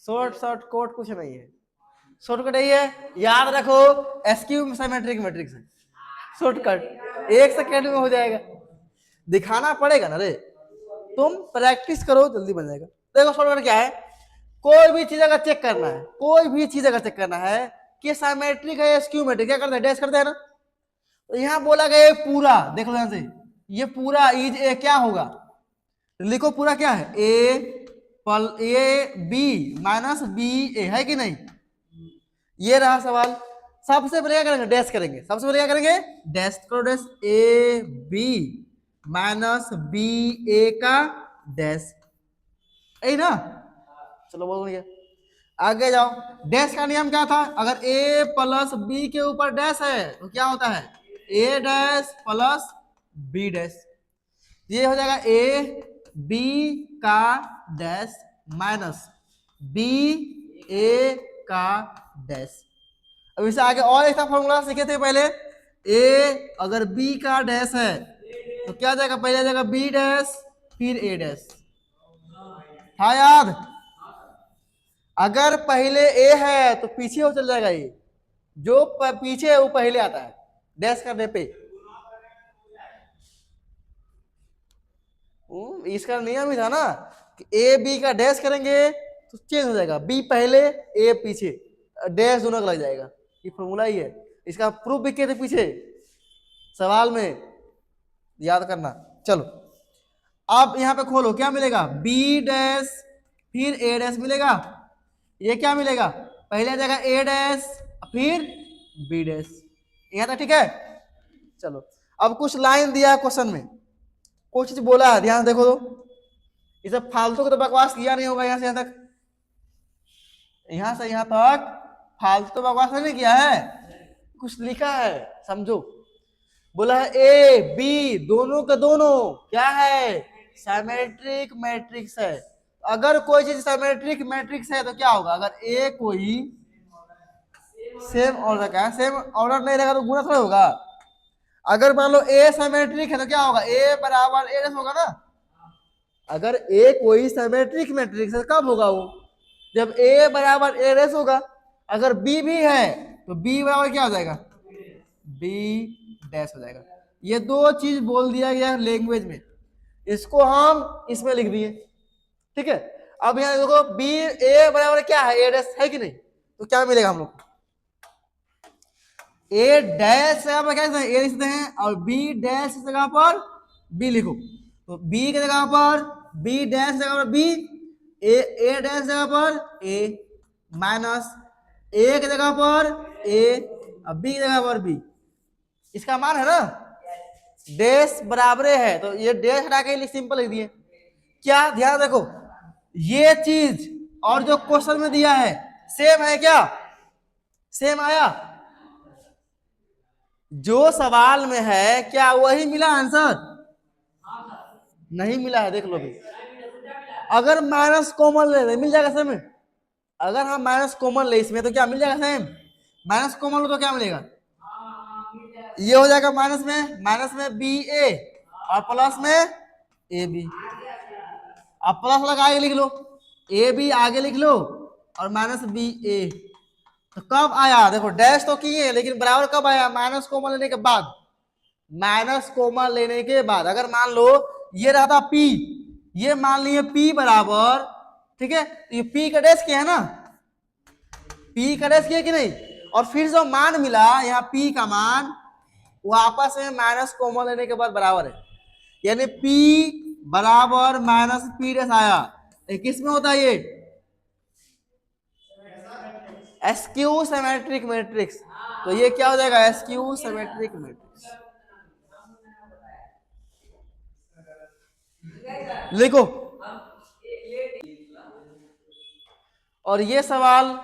शॉर्ट कोट कुछ नहीं है, शॉर्टकट यही है, याद रखो एसक्यू सिमेट्रिक मैट्रिक्स है, शॉर्टकट 1 सेकेंड में हो जाएगा। दिखाना पड़ेगा ना रे, तुम प्रैक्टिस करो जल्दी बन जाएगा। देखो शॉर्टकट क्या है, कोई भी चीज अगर चेक करना है, कोई भी चीज अगर चेक करना है कि सिमेट्रिक है या स्क्यूमेट्रिक, क्या करते हैं, डैश करते हैं ना। तो यहां बोला गया पूरा, देखो ध्यान से, ये पूरा इज ए क्या होगा, लिखो पूरा क्या है, ए बी माइनस बी ए, है कि नहीं। ये रहा सवाल। सबसे पहले क्या करेंगे, डैश करेंगे, सबसे पहले क्या करेंगे, डैश करो, dash A B minus B A का डैश, यही ना। चलो बोल गया, आगे जाओ। डैश का नियम क्या था, अगर ए प्लस बी के ऊपर डैश है तो क्या होता है, ए डैश प्लस बी डैश। ये हो जाएगा ए बी का डैश माइनस बी ए का डैश। अब इसे आगे और एक फॉर्मूला सीखे थे पहले, ए अगर बी का डैश है तो क्या जाएगा, पहले जाएगा बी डैश फिर ए डैश, हाँ याद। अगर पहले ए है तो पीछे वो चल जाएगा, ये जो पीछे है वो पहले आता है डैश करने पे। इसका नियम ही था ना कि ए बी का डैश करेंगे तो चेंज हो जाएगा, बी पहले ए पीछे, डैश दोनों का लग जाएगा। ये फॉर्मूला ही है, इसका प्रूफ भी किए थे पीछे सवाल में, याद करना। चलो अब यहां पे खोलो, क्या मिलेगा, बी डैश फिर ए डैश मिलेगा। ये क्या मिलेगा, पहले आ जाएगा ए डैश फिर बी डैश, यहां तक ठीक है। चलो अब कुछ लाइन दिया है क्वेश्चन में, कुछ चीज बोला है, ध्यान देखो तो, ये सब फालतू को तो बकवास किया नहीं होगा, यहां से यहां तक, यहां से यहां तक फालतू बकवास नहीं किया है, कुछ लिखा है समझो। बोला है ए बी दोनों के दोनों क्या है, सिमेट्रिक मैट्रिक्स है। अगर कोई चीज सिमेट्रिक मैट्रिक्स है तो क्या होगा, अगर ए कोई सेम ऑर्डर का है, सेम ऑर्डर नहीं रहेगा तो गुणा थोड़ा होगा। अगर मान लो ए सिमेट्रिक है तो क्या होगा, ए बराबर ए होगा ना। अगर ए कोई सिमेट्रिक मैट्रिक्स है कब होगा वो, जब ए बराबर ए रेस होगा। अगर बी भी है तो बी बराबर क्या हो जाएगा, बी डैश हो जाएगा। ये दो चीज बोल दिया गया लैंग्वेज में, इसको हम इसमें लिख दिए, ठीक है। अब यहाँ देखो बी ए बराबर क्या है, ए डैश है कि नहीं, तो क्या मिलेगा हम लोग, ए डैश क्या ए लिखते हैं और बी डैश की जगह पर बी लिखो, तो बी की जगह पर बी डैश जगह पर बी, ए डैश जगह पर ए माइनस ए की जगह पर ए और बी की जगह पर बी। इसका मान है ना डैश बराबर है, तो ये डैश हटा के सिंपल लिख दिए। क्या ध्यान देखो, ये चीज और जो क्वेश्चन में दिया है सेम है क्या, सेम आया, जो सवाल में है क्या वही मिला आंसर, नहीं मिला है, देख लो भी। अगर माइनस कॉमन ले मिल जाएगा सेम, अगर हम माइनस कॉमन ले इसमें तो क्या मिल जाएगा सेम, माइनस कॉमन लो तो क्या मिलेगा, ये हो जाएगा माइनस में बी ए और प्लस में ए बी। अब प्लस लगा के लिख लो, ए बी आगे लिख लो और माइनस बी ए। तो कब आया, देखो डैश तो किए लेकिन बराबर कब आया, माइनस कॉमन लेने के बाद, माइनस कॉमन लेने के बाद। अगर मान लो ये रहा था P, ये मान लिए P बराबर, ठीक है, तो ये P का डैश किया है ना, P का डैश किया कि नहीं, और फिर जो मान मिला यहाँ P का मान वो आपस में माइनस कॉमन लेने के बाद बराबर है, यानी P बराबर माइनस P डैश आया। किस में होता है ये, एसक्यू सिमेट्रिक मैट्रिक्स। तो ये क्या हो जाएगा, एसक्यू सिमेट्रिक मैट्रिक्स। लिखो, और ये सवाल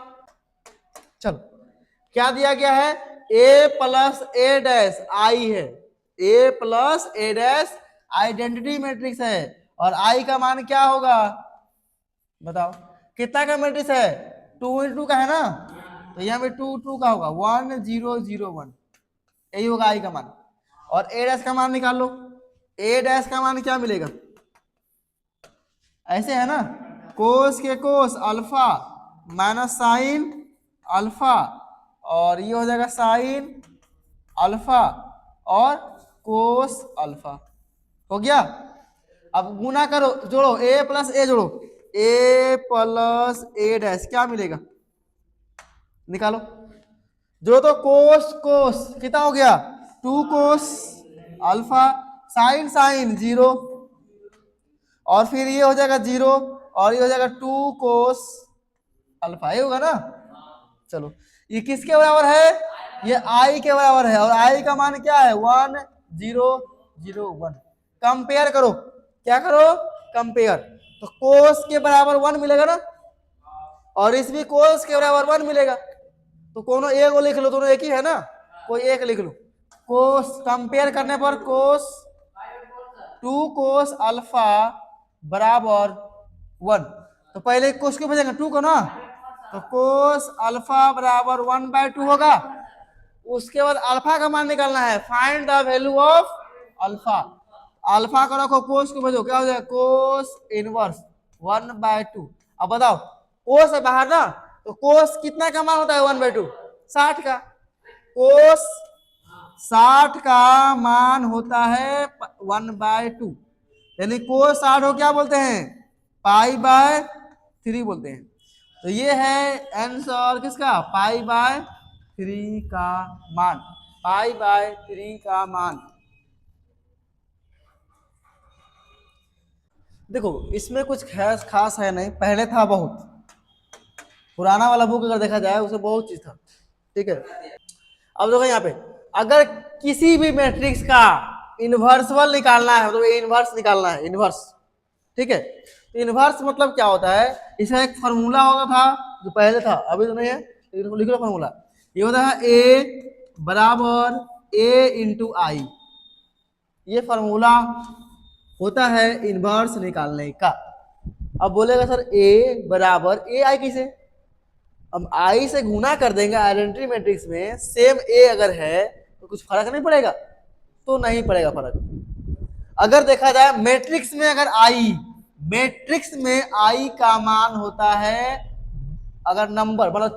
चलो क्या दिया गया है, ए प्लस ए डैश आई है, ए plus A dash identity matrix है, और आई का मान क्या होगा बताओ, कितना का मैट्रिक्स है, 2 × 2 का है ना, तो यहाँ पे 2 2 का होगा, 1 0 0 1, यही होगा आई का मान। और ए डैश का मान निकाल लो, ए डैश का मान क्या मिलेगा, ऐसे है ना, कोस के cos alpha minus sine alpha और ये हो जाएगा साइन अल्फा और कोस अल्फा। हो गया। अब गुना करो, जोड़ो, a प्लस ए जोड़ो, a प्लस ए डैश क्या मिलेगा, निकालो। जो तो कोस कोस कितना हो गया 2 कोस अल्फा, साइन साइन 0 और फिर ये हो जाएगा 0 और ये हो जाएगा 2 कोस अल्फा, ये होगा ना। चलो ये किसके बराबर है, ये i के बराबर है और i का मान क्या है 1 0 0 1। कंपेयर करो, क्या करो कंपेयर, तो कोस के बराबर 1 मिलेगा ना और इस भी कोस के बराबर 1 मिलेगा, तो कोनो एक को लिख लो, दोनों एक ही है ना, कोई एक लिख लो। कोस कंपेयर करने पर कोस 2 कोस अल्फा बराबर 1, तो पहले कोस क्यों भेजेंगे 2 को ना, तो कोस अल्फा बराबर 1/2 होगा। उसके बाद अल्फा का मान निकालना है, find the value of alpha. Alpha को रखो, कोस को भेजो, क्या हो जाएगा कोस इनवर्स 1/2। अब बताओ कोस है बाहर ना, तो कोस कितना का मान होता है 1/2, 60 का। कोस 60 का मान होता है 1/2, यानी कोस 60 हो क्या बोलते हैं π/3 बोलते हैं। तो ये है आंसर किसका π/3 का मान, π/3 का मान। देखो इसमें कुछ खास है नहीं, पहले था बहुत, पुराना वाला बुक अगर देखा जाए उसमें बहुत चीज था, ठीक है। अब देखो यहाँ पे अगर किसी भी मैट्रिक्स का इनवर्सबल निकालना है, तो इनवर्स निकालना है, इनवर्स, ठीक है। तो इनवर्स मतलब क्या होता है, इसका एक फार्मूला होता था जो पहले था, अभी तो नहीं है, लेकिन लिख लो फार्मूला। ये होता है a बराबर a इंटू आई, ये फार्मूला होता है इनवर्स निकालने का। अब बोलेगा सर a बराबर a आई किसे, अब i से गुना कर देंगे आइडेंटिटी मैट्रिक्स में, सेम a अगर है तो कुछ फर्क नहीं पड़ेगा, तो नहीं पड़ेगा फर्क। अगर देखा जाए मैट्रिक्स में, अगर मैट्रिक्स में i का मान होता है, अगर नंबर मतलब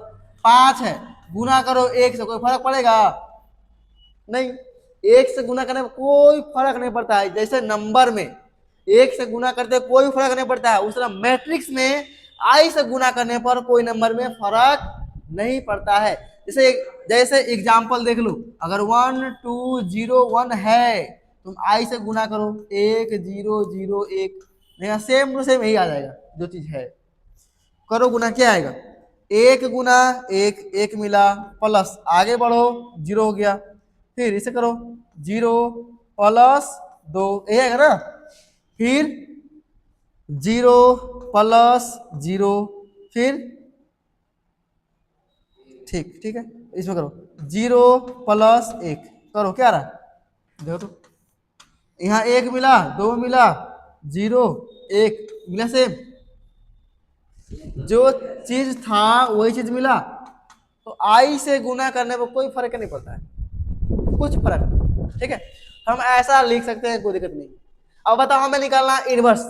5 है, गुना करो 1 से, कोई फर्क पड़ेगा नहीं, 1 से गुना करने में कोई फर्क नहीं पड़ता है। जैसे नंबर में 1 से गुना करते कोई फर्क नहीं पड़ता है, उस तरह मैट्रिक्स में i से गुना करने पर कोई नंबर में फर्क नहीं पड़ता है। जैसे एग्जाम्पल देख लो, अगर 1 2 0 1 है, तुम i से गुना करो 1 0 0 1, यहाँ सेम टू सेम यही आ जाएगा जो चीज है, करो गुना क्या आएगा 1 गुना 1 1 मिला, प्लस आगे बढ़ो 0 हो गया, फिर इसे करो 0 प्लस 2 ये आएगा ना, फिर 0 प्लस 0, फिर ठीक है, इसमें करो 0 प्लस 1, करो क्या रहा, देखो तो यहाँ 1 मिला 2 मिला 0 1 मिला, सेम जो चीज था वही चीज मिला। तो i से गुना करने पर कोई फर्क नहीं पड़ता है, कुछ फर्क नहीं, ठीक है। हम ऐसा लिख सकते हैं, कोई दिक्कत नहीं। अब बताओ हमें निकालना इनवर्स।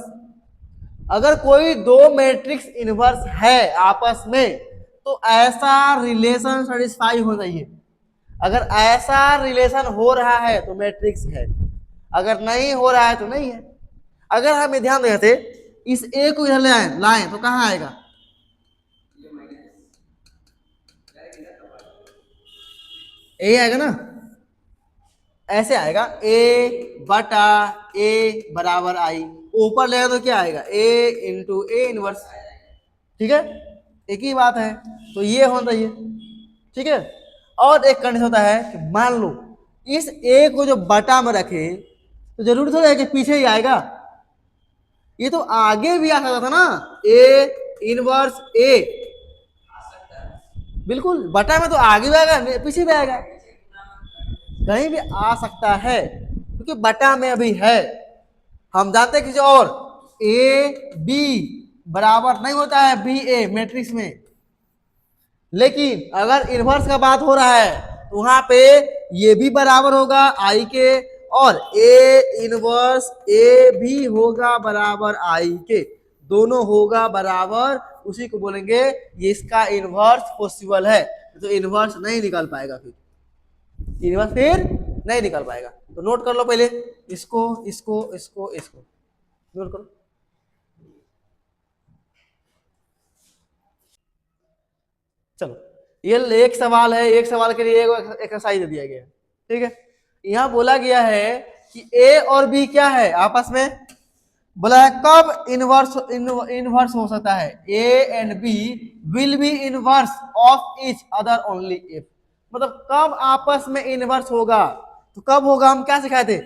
अगर कोई दो मैट्रिक्स इनवर्स है आपस में, तो ऐसा रिलेशन सेटिस्फाई हो चाहिए। अगर ऐसा रिलेशन हो रहा है तो मैट्रिक्स है, अगर नहीं हो रहा है तो नहीं है। अगर हम ध्यान देते इस a को इधर लाएं तो कहाँ आएगा, a आएगा ना, ऐसे आएगा a बटा a बराबर i, ऊपर ले तो क्या आएगा a इंटू ए इनवर्स, ठीक है, एक ही बात है। तो ये होना चाहिए, ठीक है। और एक कंडीशन होता है कि मान लो इस a को जो बटा में रखे तो जरूरी थोड़ा है कि पीछे ही आएगा, ये तो आगे भी आ सकता था ना, a इनवर्स a, बिल्कुल बटा में तो आगे भी आएगा पीछे भी आएगा, कहीं भी आ सकता है, क्योंकि बटा में अभी है। हम जानते हैं किसी और a b बराबर नहीं होता है b a मैट्रिक्स में, लेकिन अगर इनवर्स का बात हो रहा है तो वहां पे ये भी बराबर होगा i के, और a इनवर्स a भी होगा बराबर i के, दोनों होगा बराबर उसी को बोलेंगे ये इसका इनवर्स पॉसिबल है। तो इनवर्स नहीं निकाल पाएगा, फिर इनवर्स फिर नहीं निकाल पाएगा। तो नोट कर लो पहले इसको इसको इसको इसको नोट करो। चलो ये एक सवाल है, एक सवाल के लिए एक एक्सरसाइज दे दिया गया है, ठीक है। यहाँ बोला गया है कि ए और बी क्या है आपस में, बोला है कब इनवर्स इनवर्स हो सकता है, A and B will be inverse of each other only if, मतलब कब आपस में इनवर्स होगा। तो कब होगा, हम क्या सिखाए थे,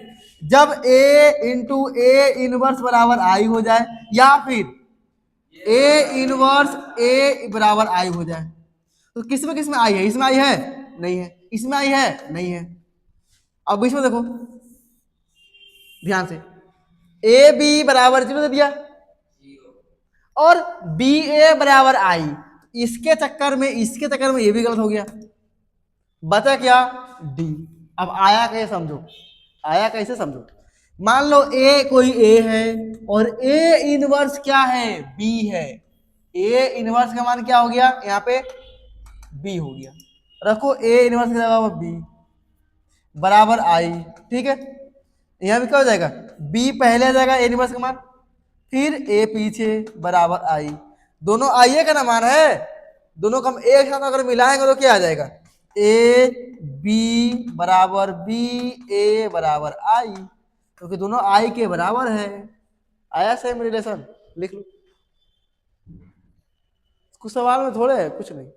जब ए इंटू ए इनवर्स बराबर आई हो जाए, या फिर ए इनवर्स ए बराबर आई हो जाए। तो किस में आई है, इसमें आई है नहीं है, इसमें आई है नहीं है। अब इसमें देखो ध्यान से, ए बी बराबर 0 दे दिया और बी ए बराबर आई, इसके चक्कर में ये भी गलत हो गया, बचा क्या डी। अब आया कैसे समझो, आया कैसे समझो, मान लो ए कोई ए है और ए इनवर्स क्या है, बी है। ए इनवर्स का मान क्या हो गया यहाँ पे, बी हो गया। रखो ए इनवर्स की जगह बी बराबर आई, ठीक है। यहाँ भी क्या हो जाएगा, बी पहले आ जाएगा ए इनवर्स का मान, फिर ए पीछे बराबर आई, दोनों आई का ना मान है, दोनों को हम एक साथ अगर मिलाएंगे तो क्या आ जाएगा, ए बी बराबर बी ए बराबर आई, क्योंकि तो दोनों आई के बराबर है। आया सेम रिलेशन, लिख लो। कुछ सवाल में थोड़े है, कुछ नहीं,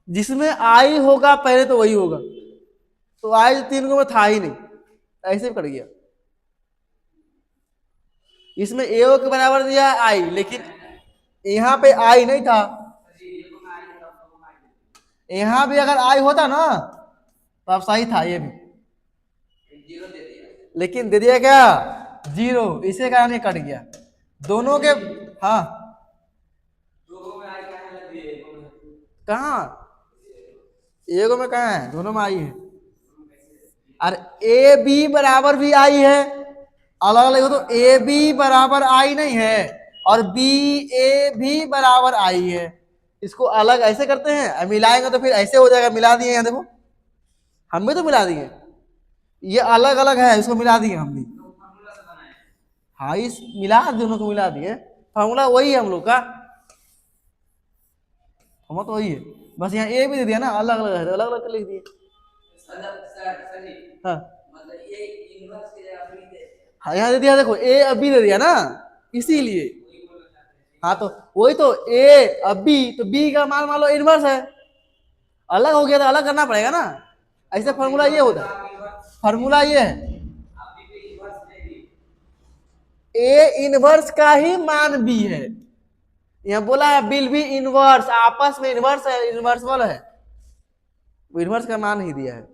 जिसमें आई होगा पहले तो वही होगा। तो आई तो 3 को में था ही नहीं, ऐसे ही कट गया। इसमें ए के बराबर दिया आई, लेकिन यहाँ पे आई नहीं था, यहाँ भी अगर आई होता ना तो अब सही था ये भी, लेकिन दे दिया क्या 0, इसे कारण ये कट गया दोनों के। हाँ कहा एगो में कहा है, दोनों में आई है। और ए बी बराबर भी आई है, अलग अलग हो तो ए बी बराबर आई नहीं है और बी ए भी बराबर आई है। इसको अलग ऐसे करते हैं, मिलाएंगे तो फिर ऐसे हो जाएगा। मिला दिए यहाँ देखो, हम भी तो मिला दिए, ये अलग अलग है, इसको मिला दिए हम भी। हाँ इस मिला दोनों को मिला दिए, फॉर्मूला वही है हम लोग का, हम तो वही है, बस यहाँ ए भी दे दिया ना, अलग अलग है, अलग अलग लिख दिए। हाँ हाँ यहाँ दे दिया देखो, ए अब बी दे दिया ना, इसीलिए। हाँ तो वही तो, ए अब बी, तो बी का मान लो इनवर्स है, अलग हो गया तो अलग करना पड़ेगा ना, ऐसे फॉर्मूला ये होता है, फॉर्मूला ये है, ए इनवर्स का ही मान बी है। यहाँ बोला है बिल भी इनवर्स, आपस में इनवर्स है, इनवर्सबल है, वो इनवर्स का मान ही दिया है।